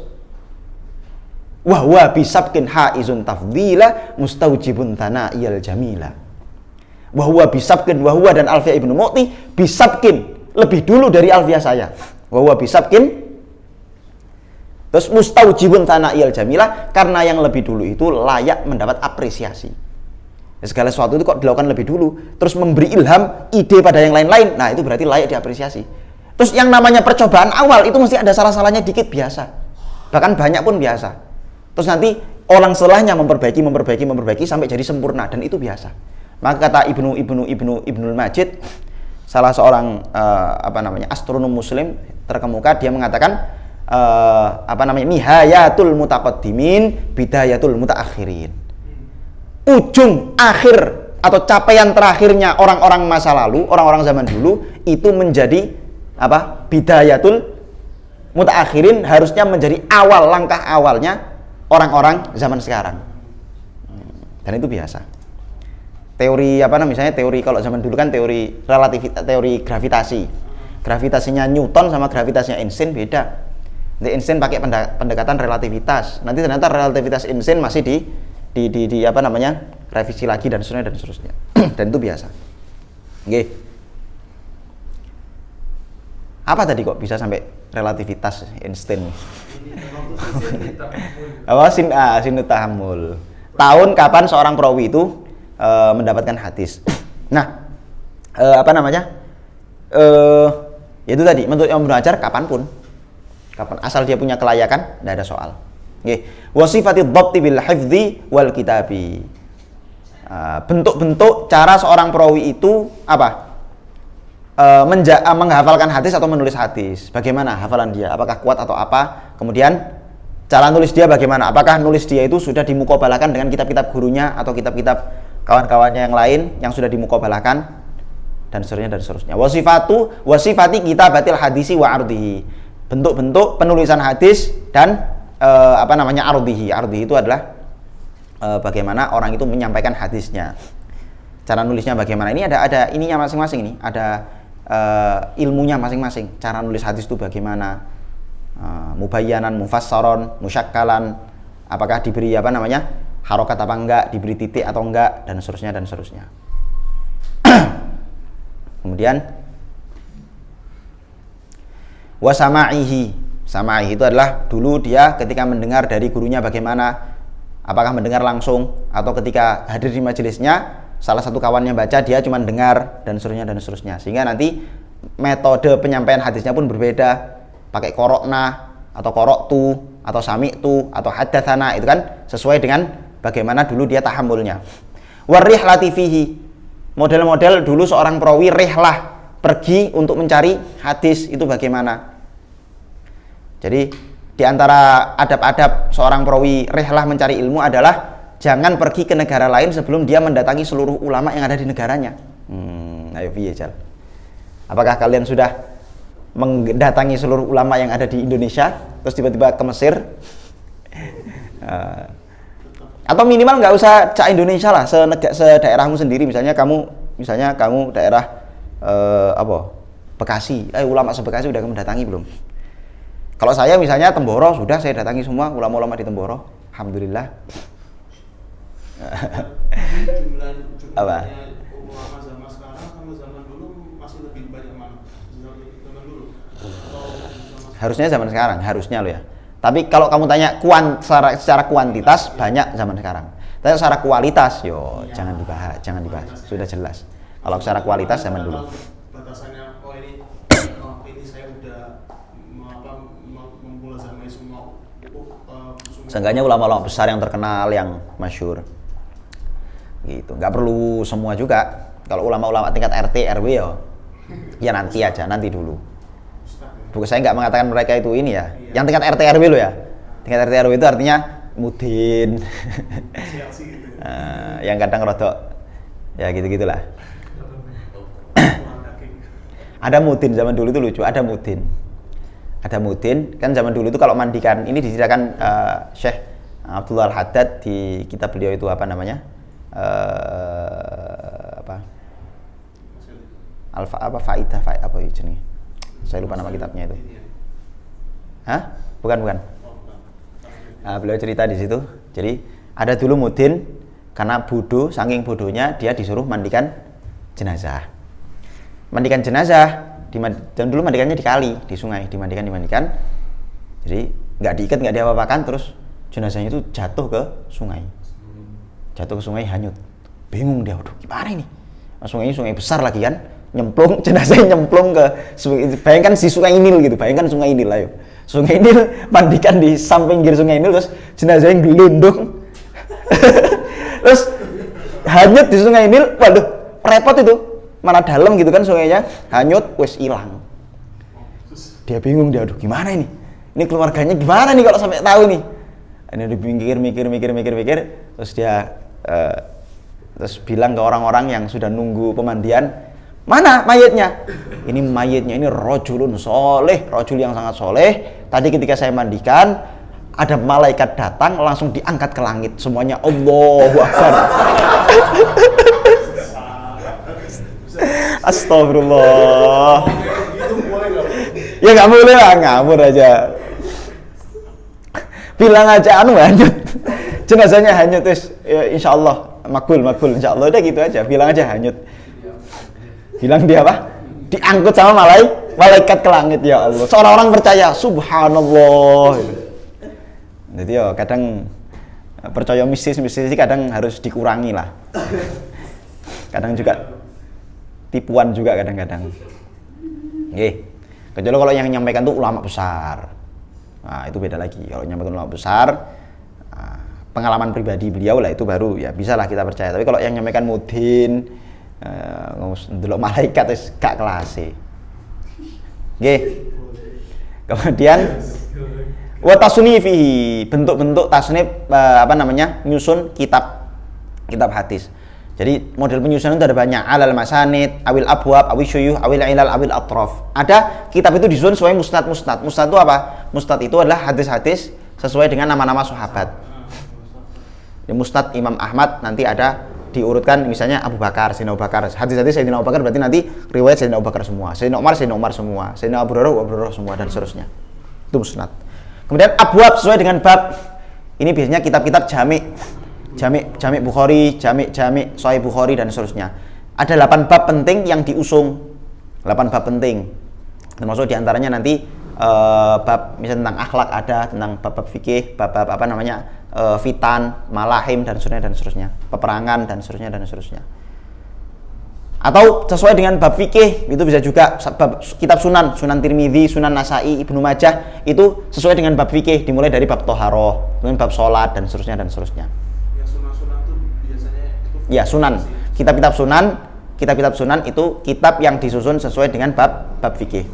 wa huwa bisabkin haizun tafdila mustaujibun tana'iyal jamila. Wa huwa bisabkin, wa huwa dan alfiyah Ibnu Mu'ti bisabkin, lebih dulu dari alfiyah saya. Wa huwa bisabkin, terus mustaujibun tana'iyal jamila, karena yang lebih dulu itu layak mendapat apresiasi. Segala sesuatu itu kok dilakukan lebih dulu, terus memberi ilham, ide pada yang lain-lain, nah itu berarti layak diapresiasi. Terus yang namanya percobaan awal itu mesti ada salah-salahnya dikit, biasa. Bahkan banyak pun biasa. Terus nanti orang setelahnya memperbaiki sampai jadi sempurna, dan itu biasa. Maka kata Ibnul Majid, salah seorang astronom muslim terkemuka, dia mengatakan nihayatul mutaqaddimin bidayatul mutaakhirin. Ujung akhir atau capaian terakhirnya orang-orang masa lalu, orang-orang zaman dulu itu menjadi bidayatul mutaakhirin, harusnya menjadi langkah awalnya orang-orang zaman sekarang. Dan itu biasa. Teori misalnya teori kalau zaman dulu kan teori relativitas, teori gravitasi. Gravitasinya Newton sama gravitasinya Einstein beda. Nanti Einstein pakai pendekatan relativitas. Nanti ternyata relativitas Einstein masih revisi lagi dan seterusnya. Dan itu biasa. Oke. Apa tadi kok bisa sampai relativitas Einstein? Sinut tahammul. Tahun kapan seorang perawi itu mendapatkan hadis. Nah, itu tadi menurut Imam Ibnu Hajar kapan asal dia punya kelayakan, tidak ada soal. Nggih, wa sifatid dhabti bil hifdzi wal kitabi. Bentuk-bentuk cara seorang perawi itu menghafalkan hadis atau menulis hadis. Bagaimana hafalan dia? Apakah kuat atau apa? Kemudian cara nulis dia bagaimana? Apakah nulis dia itu sudah dimukobalakan dengan kitab-kitab gurunya atau kitab-kitab kawan-kawannya yang lain yang sudah dimukobalakan, dan seterusnya. Wa sifati kitabatil hadisi wa ardihi. Bentuk-bentuk penulisan hadis dan ardihi itu adalah bagaimana orang itu menyampaikan hadisnya, cara nulisnya bagaimana. Ini ada ininya masing-masing, ini ada ilmunya masing-masing. Cara nulis hadis itu bagaimana, mubayyanan, mufassaron, musyakkalan, apakah diberi harokat apa enggak, diberi titik atau enggak, dan seterusnya. Kemudian wasama'ihi. Sama'i itu adalah dulu dia ketika mendengar dari gurunya bagaimana, apakah mendengar langsung atau ketika hadir di majelisnya salah satu kawannya baca, dia cuma dengar, dan seterusnya. Sehingga nanti metode penyampaian hadisnya pun berbeda, pakai korokna atau koroktu atau sami'tu atau haddatsana, itu kan sesuai dengan bagaimana dulu dia tahammulnya. Warihlati fihi, model-model dulu seorang perawi rihlah, pergi untuk mencari hadis itu bagaimana. Jadi di antara adab-adab seorang perawi rihlah mencari ilmu adalah jangan pergi ke negara lain sebelum dia mendatangi seluruh ulama yang ada di negaranya. Ayo piye, Jal? Apakah kalian sudah mendatangi seluruh ulama yang ada di Indonesia, terus tiba-tiba ke Mesir. Atau minimal nggak usah Indonesia lah, sedaerahmu sendiri. Misalnya kamu daerah Bekasi, ulama se-Bekasi udah kamu datangi belum? Kalau saya misalnya Temboro, sudah saya datangi semua ulama-ulama di Temboro, alhamdulillah. Jumlahnya ulama zaman sekarang sama zaman dulu masih lebih banyak mana? Zaman dulu? Harusnya zaman sekarang, harusnya lo ya. Tapi kalau kamu tanya secara kuantitas banyak zaman sekarang. Tapi secara kualitas, jangan dibahas, sudah jelas. Kalau secara kualitas zaman dulu. Batasannya, ini saya udah memulazamai semua. Seenggaknya ulama-ulama besar yang terkenal, yang masyhur. Gitu. Nggak perlu semua juga. Kalau ulama-ulama tingkat RT, RW ya nanti dulu. Bukan, saya nggak mengatakan mereka itu ini ya. Yang tingkat RT RW lo ya. Tingkat RT RW itu artinya mudin. Yang kadang rodok ya gitu-gitulah. Ada mudin zaman dulu itu lucu, ada mudin kan zaman dulu itu kalau mandikan, ini diceritakan Syekh Abdullah Al-Haddad di kitab beliau itu apa namanya? Faidah apa itu nih? Saya lupa nama kitabnya itu. Hah? Bukan. Nah, beliau cerita di situ. Jadi ada dulu mudin, karena saking bodohnya dia disuruh mandikan jenazah. Dan dulu mandikannya di kali, di sungai, dimandikan. Jadi nggak diikat, nggak diapa-apakan, terus jenazahnya itu jatuh ke sungai, hanyut. Bingung dia, aduh gimana ini? Sungai besar lagi kan, jenazahnya nyemplung ke sungai. Bayangkan si sungai Nil gitu, sungai Nil, ayo. Sungai Nil, mandikan di samping pinggir sungai Nil, terus jenazahnya gelundung. Terus hanyut di sungai Nil, waduh repot itu. Mana dalam gitu kan sungainya, hanyut, wes hilang. Dia bingung, aduh gimana ini? Ini keluarganya gimana nih kalau sampai tahu nih? Ini udah mikir, terus dia terus bilang ke orang-orang yang sudah nunggu pemandian, mana mayatnya? Ini mayatnya ini rojul yang sangat soleh. Tadi ketika saya mandikan, ada malaikat datang langsung diangkat ke langit, semuanya Allahu Akbar. Astagfirullah. Ya nggak boleh lah, ngawur aja. Bilang aja hanyut, jenazahnya hanyut, terus ya, insya Allah makbul, insya Allah udah gitu aja, bilang aja hanyut. Bilang dia apa? Diangkut sama malaikat ke langit, ya Allah. Seorang orang percaya, subhanallah. Jadi ya kadang percaya mistis kadang harus dikurangi lah. Kadang juga tipuan juga kadang-kadang. Kecuali kalau yang menyampaikan tuh ulama besar. Nah, itu beda lagi. Kalau nyampaikan ulama besar, pengalaman pribadi beliau lah, itu baru ya bisalah kita percaya. Tapi kalau yang nyampaikan mudin, ndelok malaikat wis gak kelas. Kemudian wa tasnifihi, bentuk-bentuk tasnif nyusun kitab hadis. Jadi model penyusunan itu ada banyak, alal masanid, awil abwab, awil syuyuh, awil ilal, awil atrof. Ada kitab itu disusun sesuai musnad. Musnad itu apa? Musnad itu adalah hadis-hadis sesuai dengan nama-nama sahabat. Di musnad Imam Ahmad nanti ada diurutkan, misalnya Abu Bakar, Sayyidina Abu Bakar. Hadis-hadis Sayyidina Abu Bakar berarti nanti riwayat Sayyidina Abu Bakar semua. Sayyidina Umar semua. Sayyidina Abu Hurairah semua, dan seterusnya. Itu musnad. Kemudian abwab sesuai dengan bab. Ini biasanya kitab-kitab Jami' Bukhari, Jami' Sahih Bukhari, dan seterusnya. Ada 8 bab penting yang diusung. 8 bab penting. Termasuk diantaranya nanti bab misalnya tentang akhlak ada, tentang bab fikih, bab fitan, malahim, dan seterusnya. Peperangan, dan seterusnya. Atau sesuai dengan bab fikih, itu bisa juga bab kitab Sunan Tirmidzi, Sunan Nasai, Ibnu Majah, itu sesuai dengan bab fikih, dimulai dari bab toharoh, kemudian bab sholat, dan seterusnya. Ya, sunan. Kitab-kitab sunan itu kitab yang disusun sesuai dengan bab fikih.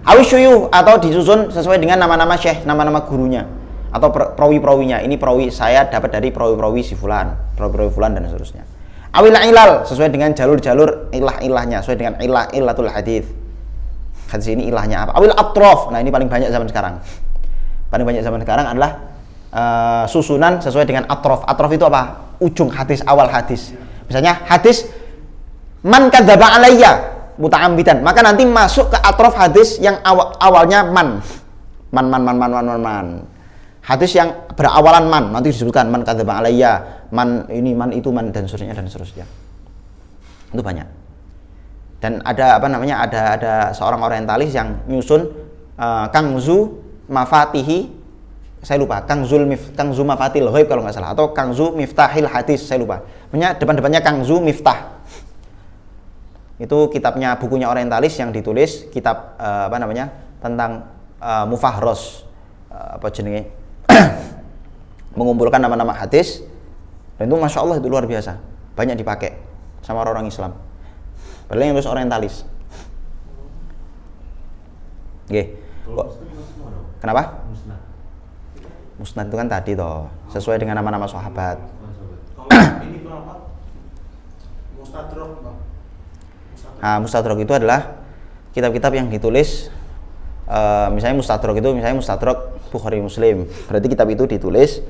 Awis syuyuh, atau disusun sesuai dengan nama-nama syekh, nama-nama gurunya, atau perawi-perawinya. Ini perawi saya dapat dari perawi si fulan, dan seterusnya. Awil ilal sesuai dengan jalur-jalur ilah-ilahnya, sesuai dengan ilatul hadis. Hadis ini ilahnya apa? Awil atrof. Nah, ini paling banyak zaman sekarang. Paling banyak zaman sekarang adalah susunan sesuai dengan atrof. Atrof itu apa? Ujung hadis, awal hadis. Misalnya hadis man kadzaba alayya muta'ammidan, maka nanti masuk ke atrof hadis yang awalnya man. Hadis yang berawalan man, nanti disebutkan man kadzaba alayya, man ini, man itu, man dan seterusnya dan seterusnya. Itu banyak. Dan ada ada seorang orientalis yang nyusun Kangzu Mafatihi, saya lupa, Kangzu Mafatil Ghaib kalau nggak salah, atau Kangzu Miftahil Hadis, saya lupa. Punya depannya Kangzu Miftah. Itu kitabnya, bukunya orientalis yang ditulis kitab tentang mufahros, mengumpulkan nama-nama hadis, dan itu masya Allah itu luar biasa, banyak dipakai sama orang Islam. Padahal yang tulis orientalis. Oke. Kenapa? Musnad itu kan tadi toh, sesuai dengan nama-nama sahabat. Kalau ini berapa? Mustadrak, Bang. Mustadrak itu adalah kitab-kitab yang ditulis, misalnya Mustadrak Bukhari Muslim. Berarti kitab itu ditulis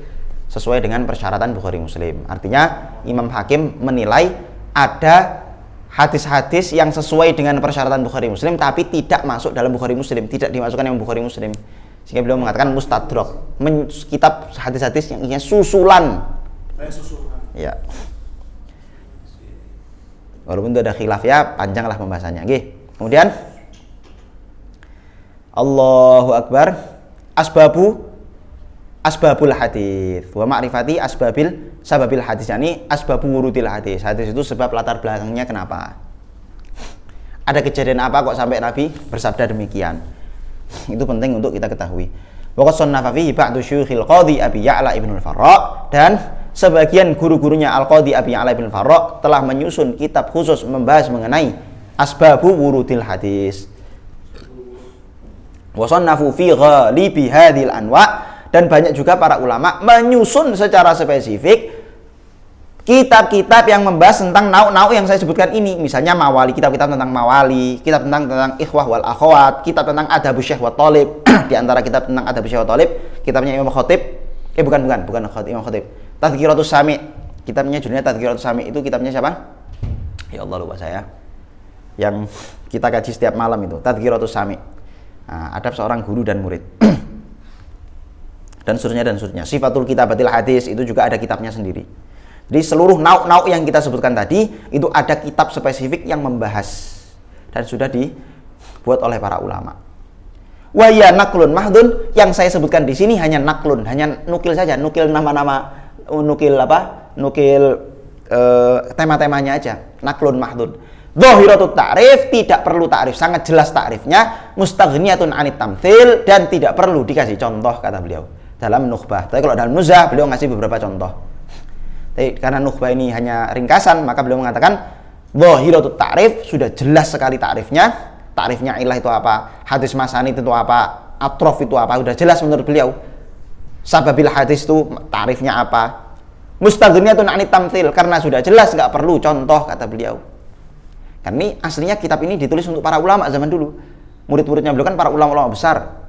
sesuai dengan persyaratan Bukhari Muslim. Artinya Imam Hakim menilai ada hadis-hadis yang sesuai dengan persyaratan Bukhari Muslim tapi tidak masuk dalam Bukhari Muslim, tidak dimasukkan yang Bukhari Muslim. Sehingga beliau mengatakan mustadrak, kitab hadis-hadis yang isinya susulan. Ya. Walaupun itu ada khilaf ya, panjang lah pembahasannya. Oke. Kemudian Allahu Akbar. Asbabul hadis wa ma'rifati sababil hadis, yani asbabu wurudil hadis. Hadis itu sebab latar belakangnya kenapa. Ada kejadian apa kok sampai Nabi bersabda demikian. Itu penting untuk kita ketahui. Waqad sannafa fihi ba'du syuyukhil Qadhi Abi Ya'la Ibnul Farra, dan sebagian guru-gurunya Al-Qadhi Abi Ya'la Ibnul Farra telah menyusun kitab khusus membahas mengenai asbabu wurudil hadis. Wa sannafu fi ghalibi hadhil anwa', dan banyak juga para ulama menyusun secara spesifik kitab-kitab yang membahas tentang nauk-nauk yang saya sebutkan ini. Misalnya mawali, kitab-kitab tentang mawali, kitab tentang ikhwah wal akhwat, kitab tentang adabus syekh wa talib. Di antara kitab tentang adabus syekh wa talib, kitabnya Imam Khatib. Bukan Imam Khatib. Tadhkiratus Sami. Kitabnya judulnya Tadhkiratus Sami. Itu kitabnya siapa? Ya Allah, lupa saya. Yang kita kaji setiap malam itu, Tadhkiratus Sami. Nah, adab seorang guru dan murid. Dan seterusnya. Sifatul Kitabatil Hadis itu juga ada kitabnya sendiri. Jadi seluruh nauk-nauk yang kita sebutkan tadi itu ada kitab spesifik yang membahas dan sudah dibuat oleh para ulama. Wa ya naqlun mahdun, yang saya sebutkan di sini hanya naklun, hanya nukil saja, nukil nama-nama, nukil tema-temanya aja, naklun mahdun. Dhahiratut ta'rif, tidak perlu ta'rif, sangat jelas ta'rifnya, mustaghniyatun 'anit tamtsil, dan tidak perlu dikasih contoh kata beliau dalam Nukhbah. Tapi kalau dalam Nuzhah beliau ngasih beberapa contoh. Tapi karena Nukhbah ini hanya ringkasan, maka beliau mengatakan dhahiratut ta'rif, sudah jelas sekali ta'rifnya. Ta'rifnya ilah itu apa, hadis masanid itu apa, atrof itu apa, sudah jelas menurut beliau. Sababil hadis itu ta'rifnya apa. Mustaghniyatun 'anit tamtsil, karena sudah jelas nggak perlu contoh kata beliau. Karena ini aslinya kitab ini ditulis untuk para ulama zaman dulu. Murid-muridnya beliau kan para ulama-ulama besar.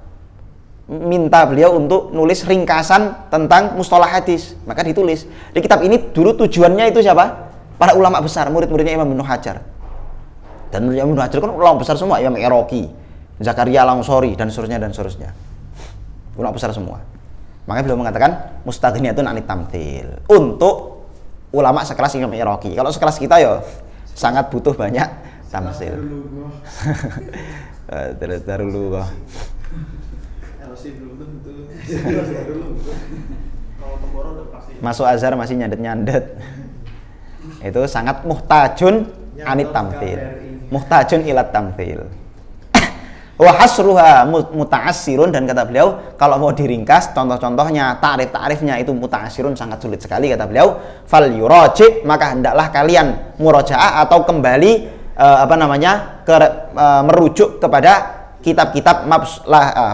Minta beliau untuk nulis ringkasan tentang mustalah hadis, maka ditulis. Di kitab ini dulu tujuannya itu siapa? Para ulama besar, murid-muridnya Imam Ibnu Hajar. Dan Imam Ibnu Hajar kan ulama besar semua, Imam Iraqi, Zakaria Al-Ansari dan seterusnya. Ulama besar semua. Makanya beliau mengatakan mustaghniyatun 'anit tamtsil, untuk ulama sekelas Imam Iraqi. Kalau sekelas kita ya sangat butuh banyak tamtsil. Terus dulu kok. Masuk Azhar masih nyandet-nyandet. Itu sangat muhtajun anit tamtsil. Muhtajun ilat tamtsil. Wa hasruha muta'assirun, dan kata beliau kalau mau diringkas contoh-contohnya, ta'rif-ta'rifnya itu muta'assirun, sangat sulit sekali kata beliau. Fal yuraji', maka hendaklah kalian murajaah atau kembali merujuk kepada kitab-kitab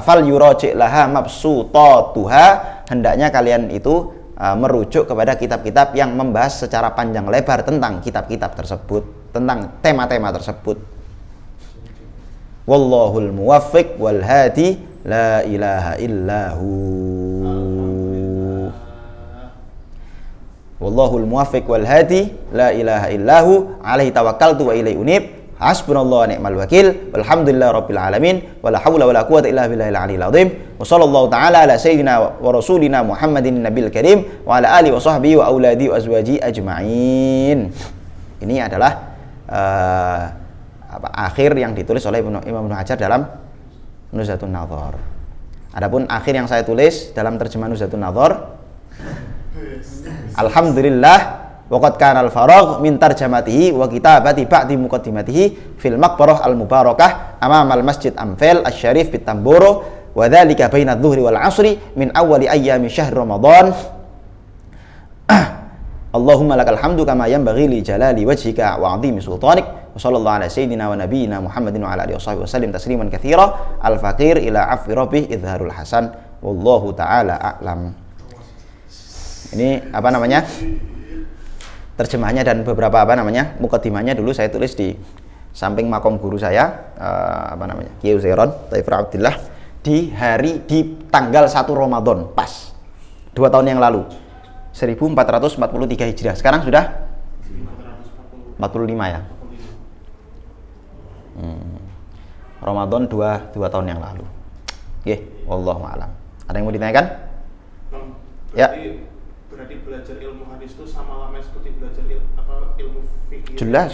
fal yuraji' laha mabsutatuha, hendaknya kalian itu merujuk kepada kitab-kitab yang membahas secara panjang lebar tentang kitab-kitab tersebut, tentang tema-tema tersebut. Wallahul muwaffiq wal hadi la ilaha illahu. Wallahul muwaffiq wal hadi la ilaha illahu alaihi tawakkaltu wa ilaihi unib. Hasbunallahu wa ni'mal wakil. Walhamdulillahi rabbil alamin. Wala haula wala quwwata illa billahil aliyil azim. Wa sallallahu ta'ala ala sayyidina wa rasulina Muhammadin nabil karim wa ala alihi wa sahbihi wa auladi wa azwaji ajma'in. Ini adalah akhir yang ditulis oleh Imam Ibnu Hajar dalam Nuzhatun Nadhar. Adapun akhir yang saya tulis dalam terjemahan Nuzhatun Nadhar, alhamdulillah waqad kana al-faragh min tarjamatihi wa kitabati ba'di muqaddimatihi fil maqbarah al-mubarakah amama al-masjid Amfil asy-syarif bit Tamboro wa dzalika baina adh-dhuhri wal 'ashri min awwali ayyami syahr Ramadan. Allahumma lakal hamdu kama yanbaghi li jalali wajhika wa 'azimi sultanik. Wa sallallahu ala sayyidina wa nabiyyina Muhammadin wa ala alihi washabihi wasallim tasliman katsira. Al-faqir ila 'afwi rabbih idharul hasan. Wallahu ta'ala a'lam. Ini apa namanya? Terjemahnya dan beberapa mukaddimahnya dulu saya tulis di samping makom guru saya Kiai Uzairon Taifur Abdillah di tanggal 1 Ramadan pas 2 tahun yang lalu 1443 Hijriah. Sekarang sudah 45 ya. Ramadan 2 tahun yang lalu. Oke, wallahu a'lam. Ada yang mau ditanyakan? Ya. Berarti belajar ilmu hadis itu sama lama seperti belajar ilmu fikih. Jelas.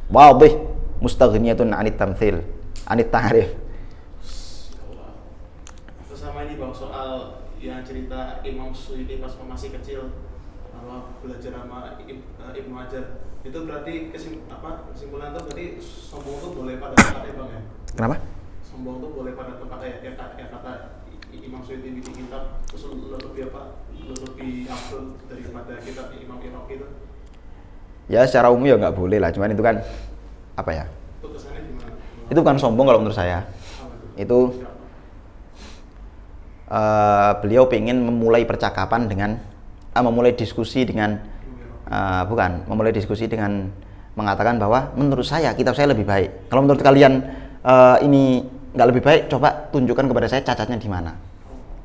Wadih, mustaghniyatun 'anit tamtsil, 'anit ta'rif. Terus sama ini Bang, soal yang cerita Imam Suyuti pas masih kecil belajar sama Ibnu Hajar. Itu berarti kesimpulan itu berarti sombong itu boleh pada tempatnya Bang ya? Kenapa? Sombong itu boleh pada tempatnya ya kata Imam Suyuti bikin kitab terus lebih afdal daripada kitab Imam Iraqi itu. Ya secara umum ya nggak boleh lah, cuman itu kan apa ya? Itu kesannya gimana? Itu bukan sombong kalau menurut saya. Itu beliau pengen memulai percakapan dengan memulai diskusi dengan mengatakan bahwa menurut saya kitab saya lebih baik. Kalau menurut kalian ini nggak lebih baik, coba tunjukkan kepada saya cacatnya di mana.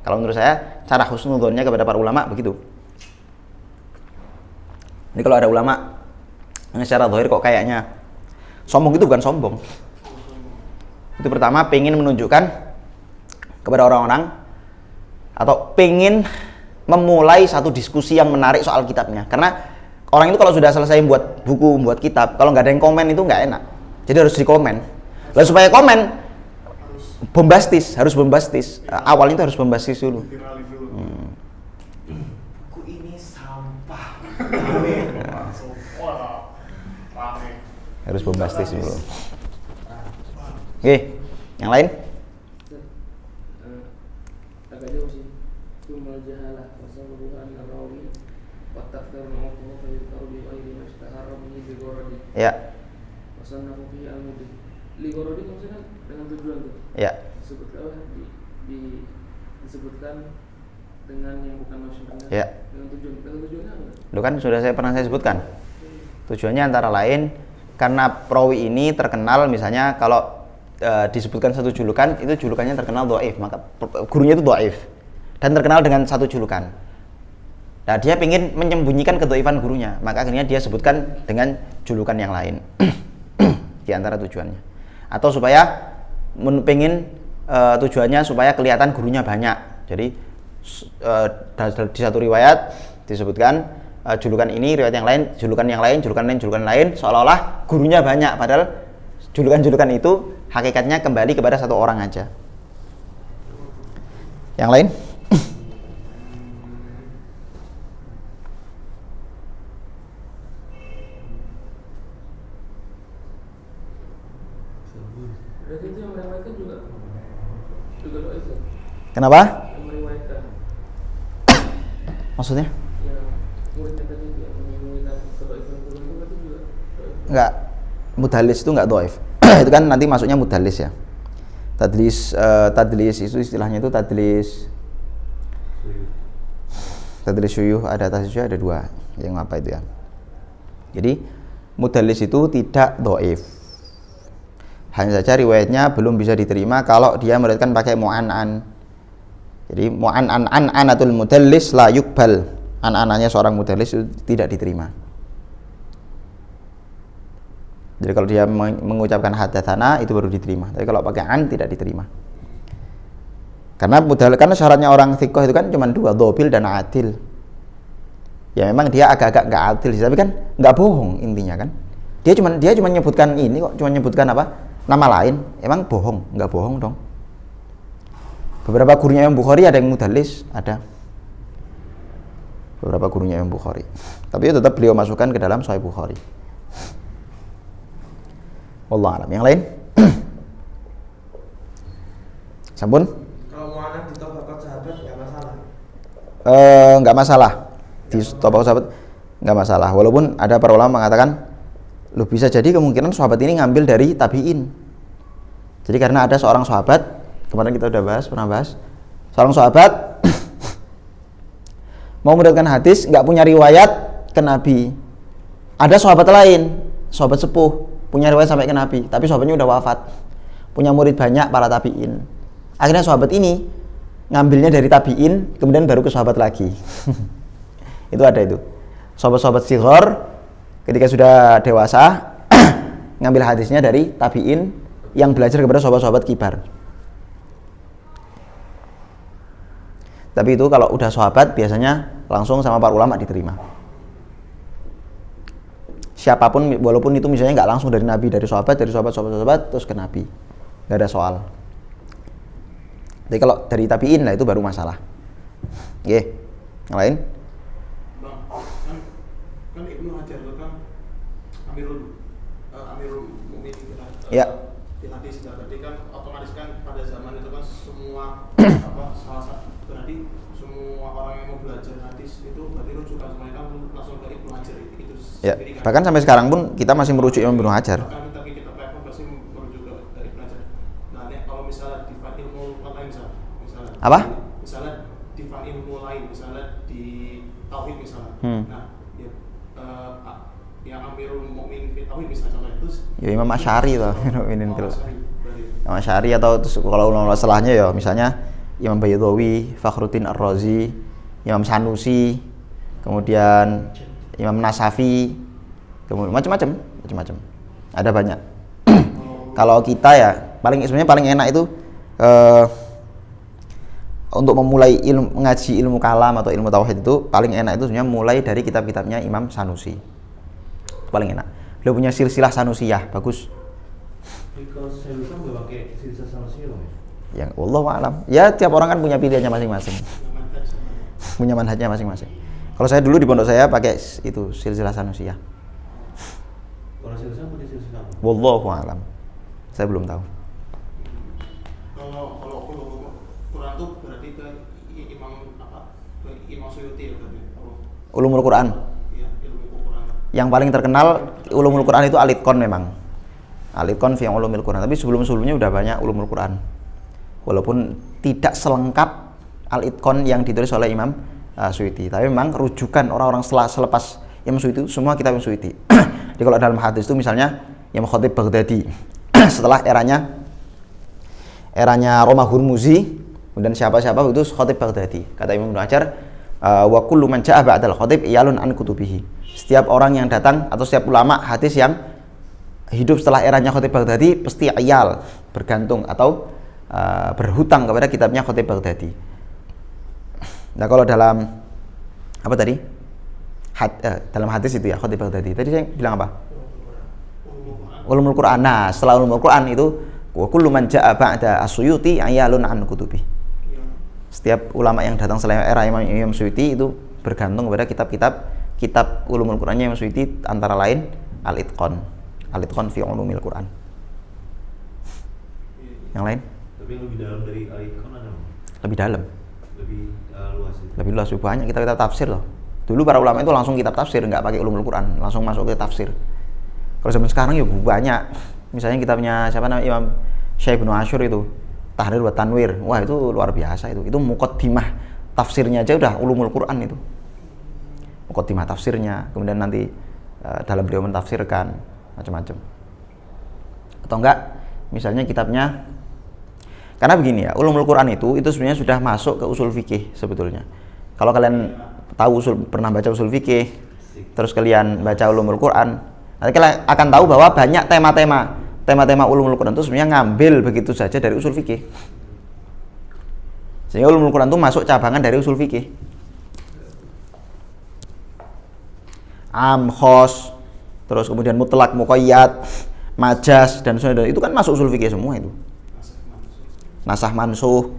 Kalau menurut saya cara husnudzonnya kepada para ulama begitu. Ini kalau ada ulama yang secara zahir kok kayaknya sombong, itu bukan sombong. Itu pertama pengen menunjukkan kepada orang-orang atau pengen memulai satu diskusi yang menarik soal kitabnya. Karena orang itu kalau sudah selesai buat buku, buat kitab, kalau nggak ada yang komen itu nggak enak. Jadi harus dikomen. Lalu supaya komen harus bombastis. Awalnya itu harus bombastis dulu. Buku ini sampah. Harus bombastis dulu. Oke, yang lain? Agak jauh sih. Tumal jahalah wasalluhan narawi wa tafsir ma'qul fa yutaru bi ghairi mustahara bihi bi gharadi. Ya. Wasannafu fi al-mudi. Li gharadi maksudnya dengan tujuan tuh. Ya. Disebutkan dengan yang bukan maksudnya. Ya. Dengan tujuannya apa? Itu kan sudah pernah saya sebutkan. Tujuannya antara lain karena perawi ini terkenal, misalnya kalau disebutkan satu julukan, itu julukannya terkenal dhaif, maka gurunya itu dhaif dan terkenal dengan satu julukan. Nah, dia ingin menyembunyikan kedhaifan gurunya, maka akhirnya dia sebutkan dengan julukan yang lain. Di antara tujuannya. Atau supaya tujuannya supaya kelihatan gurunya banyak. Jadi di satu riwayat disebutkan julukan ini, riwayat yang lain, julukan yang lain, julukan lain, seolah-olah gurunya banyak, padahal julukan itu hakikatnya kembali kepada satu orang aja. Yang lain? Berarti itu yang meriwayatkan juga doa itu. Kenapa? Yang meriwayatkan. Maksudnya? Ya, muridnya tadi yang menginginkan kedoifan guru itu berarti juga doif. Enggak. Mudhalis itu enggak dhaif. Itu kan nanti masuknya mudhalis ya. Tadlis itu istilahnya itu tadlis Tadlis syuyuh ada tasdis syuyuh ada dua. Yang apa itu ya? Jadi mudallis itu tidak dhaif. Hanya saja riwayatnya belum bisa diterima kalau dia meriwayatkan pakai mu'an'an. Jadi mu'an'anatul mudallis la yuqbal. An-ananya seorang mudallis itu tidak diterima. Jadi kalau dia mengucapkan hadatsana itu baru diterima. Tapi kalau pakai an tidak diterima. Karena syaratnya orang thiqah itu kan cuma dua, dhabil dan adil. Ya memang dia agak-agak nggak adil sih, tapi kan nggak bohong intinya kan. Dia cuma nyebutkan ini kok, cuma nyebutkan apa? Nama lain. Emang bohong? Nggak bohong dong. Beberapa gurunya Imam Bukhari ada yang mudallis, ada. Beberapa gurunya Imam Bukhari. Tapi tetap beliau masukkan ke dalam Sahih Bukhari. Wallahu a'lam. Yang lain? Sampun? Kalau mau anak di topik sahabat nggak masalah. Nggak masalah. Di topik sahabat nggak masalah. Walaupun ada para ulama mengatakan, loh bisa jadi kemungkinan sahabat ini ngambil dari tabi'in. Jadi karena ada seorang sahabat, kemarin kita udah pernah bahas, seorang sahabat mau meriwayatkan hadis, nggak punya riwayat ke Nabi. Ada sahabat lain, sahabat sepuh, punya riwayat sampai ke Nabi, tapi sahabatnya udah wafat, punya murid banyak para tabi'in. Akhirnya sahabat ini ngambilnya dari tabi'in, kemudian baru ke sahabat lagi. Itu ada itu. Sahabat-sahabat sighar ketika sudah dewasa ngambil hadisnya dari tabi'in yang belajar kepada sahabat-sahabat kibar. Tapi itu kalau udah sahabat biasanya langsung sama para ulama diterima. Siapapun, walaupun itu misalnya nggak langsung dari Nabi, dari sahabat terus ke Nabi, nggak ada soal. Jadi kalau dari tabi'in lah itu baru masalah. Oke, yang lain? Bang, kan Ibnu Hajar itu kan Amirul Mukminin Ya. di hadis berarti kan otomatis kan pada zaman itu kan semua salah satu berarti semua orang yang mau belajar hadis itu berarti rujukan semuanya kan langsung ke Ibnu Hajar itu Ya. sendiri kan. Bahkan sampai sekarang pun kita masih merujuk Imam Ibnu Hajar. Bahkan kita pun pasti merujuk ke Ibnu Hajar. Nah, kalau misalnya di ilmu lain misalnya Apa? Misalnya di ilmu lain, misalnya di tauhid misalnya. Nah, yang Amirul Mukminin fi tauhid misalnya contohnya itu Ya Imam Asy'ari toh, Imam Asy'ari Asy'ari atau kalau ulama setelahnya ya misalnya Imam Baydawi, Fakhruddin Ar-Razi, Imam Sanusi, kemudian Imam Nasafi, kemudian macam-macam. Ada banyak. Kalau kita ya sebenarnya paling enak itu untuk memulai mengaji ilmu kalam atau ilmu tauhid itu paling enak itu sebenarnya mulai dari kitab-kitabnya Imam Sanusi. Paling enak. Beliau punya silsilah Sanusiyah, bagus. Kalau saya bisa nggak pakai silsilah Sanusiyah loh. Yang wallahu a'lam. Ya tiap orang kan punya pilihannya masing-masing. Punya manhajnya masing-masing. Kalau saya dulu di pondok saya pakai itu silsilah Sanusiyah. Kalau silsilah punya silsilah apa? Wallahu a'lam. Saya belum tahu. Kalau Quran tuh berarti ke Imam Suyuti ya berarti. Ulumul Quran. Iya, ilmu Quran. Yang paling terkenal Ulumul Quran itu Al-Itqan memang. Al-Itqan fi Ulumil Quran. Tapi sebelumnya udah banyak Ulumul Quran. Walaupun tidak selengkap Al-Itqan yang ditulis oleh Imam Suyuti. Tapi memang rujukan orang-orang selepas Imam Suyuti semua kitab Imam Suyuti. Jadi kalau dalam hadis itu misalnya Imam Khatib Baghdadi setelah eranya Roma Hurmuzi, kemudian siapa-siapa itu Khatib Baghdadi. Kata Imam Ibnu Hajar, wa kullu man jaa ba'dal khatib iyalun an kutubihi. Setiap orang yang datang atau setiap ulama hadis yang hidup setelah eranya Khatib Baghdadi pasti iyal, bergantung atau berhutang kepada kitabnya Khatib Baghdadi. Nah, kalau dalam apa tadi? Dalam hadis itu ya Khatib Baghdadi. Tadi saya bilang apa? Ulumul Quran. Nah, setelah Ulumul Quran itu wa kullu man jaa ba'da as-Suyuti iyalun an kutubi. Setiap ulama yang datang selain era Imam Suyuti itu bergantung kepada kitab Ulumul Qurannya Imam Suyuti, antara lain Al-Itqan fi Ulumil Quran. Yang lain? Tapi yang lebih dalam dari Al-Itqan ada apa? Lebih dalam. Lebih luas itu. Lebih luas, banyak kitab tafsir loh. Dulu para ulama itu langsung kitab tafsir, nggak pakai Ulumul Quran, langsung masuk ke tafsir. Kalau zaman sekarang ya banyak. Misalnya kitabnya siapa namanya Imam Syekh bin Asyur itu, Tahrir wa Tanwir. Wah, itu luar biasa itu. Itu muqaddimah tafsirnya aja udah ulumul Quran itu. Muqaddimah tafsirnya, kemudian nanti dalam beliau mentafsirkan macam-macam. Atau enggak, misalnya kitabnya, karena begini ya, ulumul Quran itu sebenarnya sudah masuk ke usul fikih sebetulnya. Kalau kalian tahu pernah baca usul fikih, terus kalian baca ulumul Quran, nanti kalian akan tahu bahwa banyak tema-tema ulumul Quran itu sebenarnya ngambil begitu saja dari usul fikih. Sehingga ulumul Quran itu masuk cabangan dari usul fikih. Am, khos, terus kemudian mutlak, muqayyad, majas dan sebagainya, itu kan masuk usul fikih semua itu. Nasah mansuh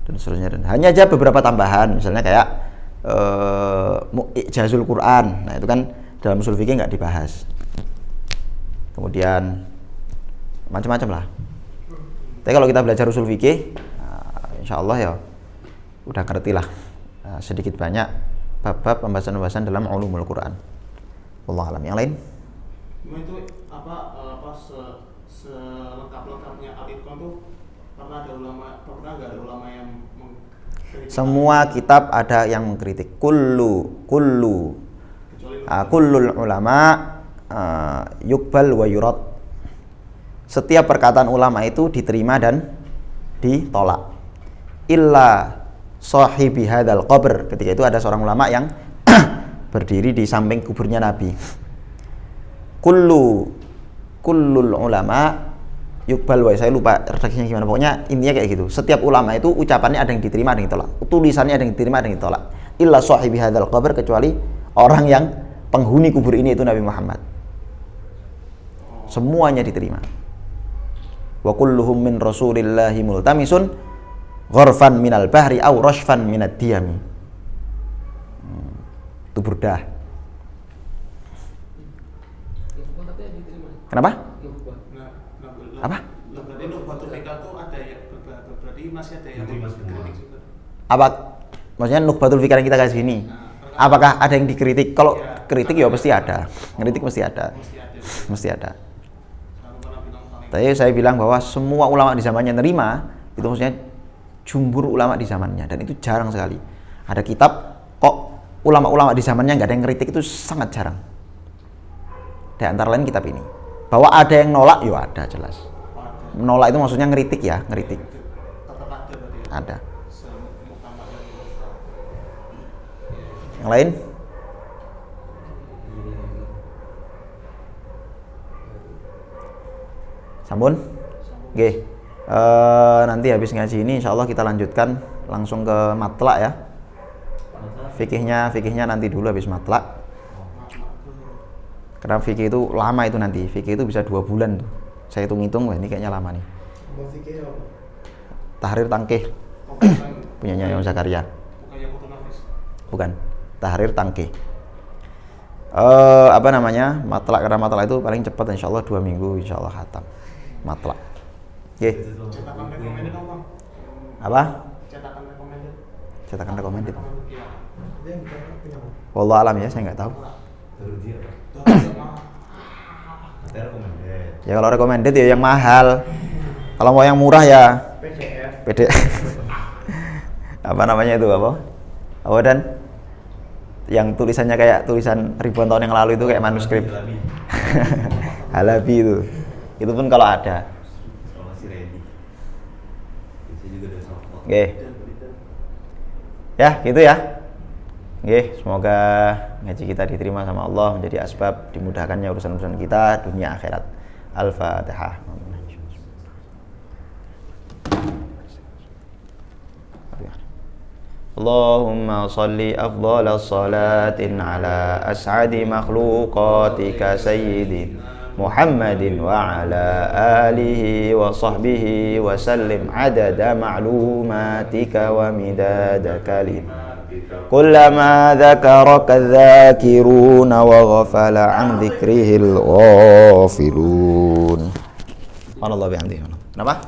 dan seterusnya. Hanya aja beberapa tambahan, misalnya kayak ijazul Quran. Nah, itu kan dalam usul fikih nggak dibahas. Kemudian macam-macam lah. Tapi kalau kita belajar usul fikih, insya Allah ya udah ngerti lah sedikit banyak bab-bab pembahasan-pembahasan dalam ulumul Quran. Wallahu alam. Yang lain? Itu selengkap-lengkapnya Al-Itqan tuh pernah nggak ada ulama yang mengkritik? Semua kitab ada yang mengkritik. Kullul ulama yukbal wa yurad. Setiap perkataan ulama itu diterima dan ditolak. Illa sahibi hadzal qabr. Ketika itu ada seorang ulama yang berdiri di samping kuburnya Nabi. Kullul ulama yukbal wa, saya lupa redaksinya gimana, pokoknya intinya kayak gitu. Setiap ulama itu ucapannya ada yang diterima, ada yang ditolak. Tulisannya ada yang diterima, ada yang ditolak. Illa sahibi hadzal qabr, kecuali orang yang penghuni kubur ini, itu Nabi Muhammad. Semuanya diterima. Wa kulluhum min rasulillahi multamisun ghorfan minal bahri aw rashfan minad diyami. Itu Burdah. Kenapa? Apa? Berarti Nukhbatul Fikah tuh ada ya, berarti masih ada yang dikritik juga. Apa? Maksudnya Nukhbatul Fikar yang kita kasih ini, apakah ada yang dikritik? Kalau kritik ya pasti ada, ngeritik mesti ada, mesti ada. Tapi saya bilang bahwa semua ulama di zamannya nerima, itu maksudnya jumhur ulama di zamannya, dan itu jarang sekali. Ada kitab kok ulama-ulama di zamannya nggak ada yang ngeritik, itu sangat jarang. Di antara lain kitab ini. Bahwa ada yang nolak, ya ada jelas. Menolak itu maksudnya ngeritik ya, ngeritik. Tetap ada berarti. Ada. Yang lain? Sampun? Oke. Nanti habis ngaji ini insya Allah kita lanjutkan langsung ke matlak ya. Fikihnya nanti dulu habis matlak. Karena fikih itu lama itu nanti. Fikih itu bisa 2 bulan tuh. Saya hitung-hitung, wah ini kayaknya lama nih. Tahrir Tangkih. Punyanya Imam Zakaria. Bukan. Tahrir Tangkih. Apa namanya? Matlak, karena matlak itu paling cepat insyaallah 2 minggu insyaallah khatam. Matlak. Oke. Cetakan recommended dong, Bang. Apa? Cetakan recommended. Cetakan recommended. Iya. Wallahu alam ya, saya nggak tahu. Teruji apa? Katanya recommended. Ya kalau recommended ya yang mahal. Kalau mau yang murah ya PDF. Apa namanya itu apa? Apa dan? Yang tulisannya kayak tulisan ribuan tahun yang lalu itu kayak manuskrip. Halabi itu. Itu pun kalau ada. Kalau masih ready. Bisa juga ada software. Oke. Ya, gitu ya. Oke, semoga ngaji kita diterima sama Allah, menjadi asbab dimudahkannya urusan-urusan kita dunia akhirat. Al-Fatihah. Allahumma salli afdhala salatin ala as'adi makhluqatika sayyidin Muhammadin wa ala alihi wa sahbihi wa sallim adada ma'lumatika wa midada kalimatika kullama dhakaraka dhakiruna wa ghafala an dhikrihil ghafilun. Subhanallah bihamdihi. Kenapa?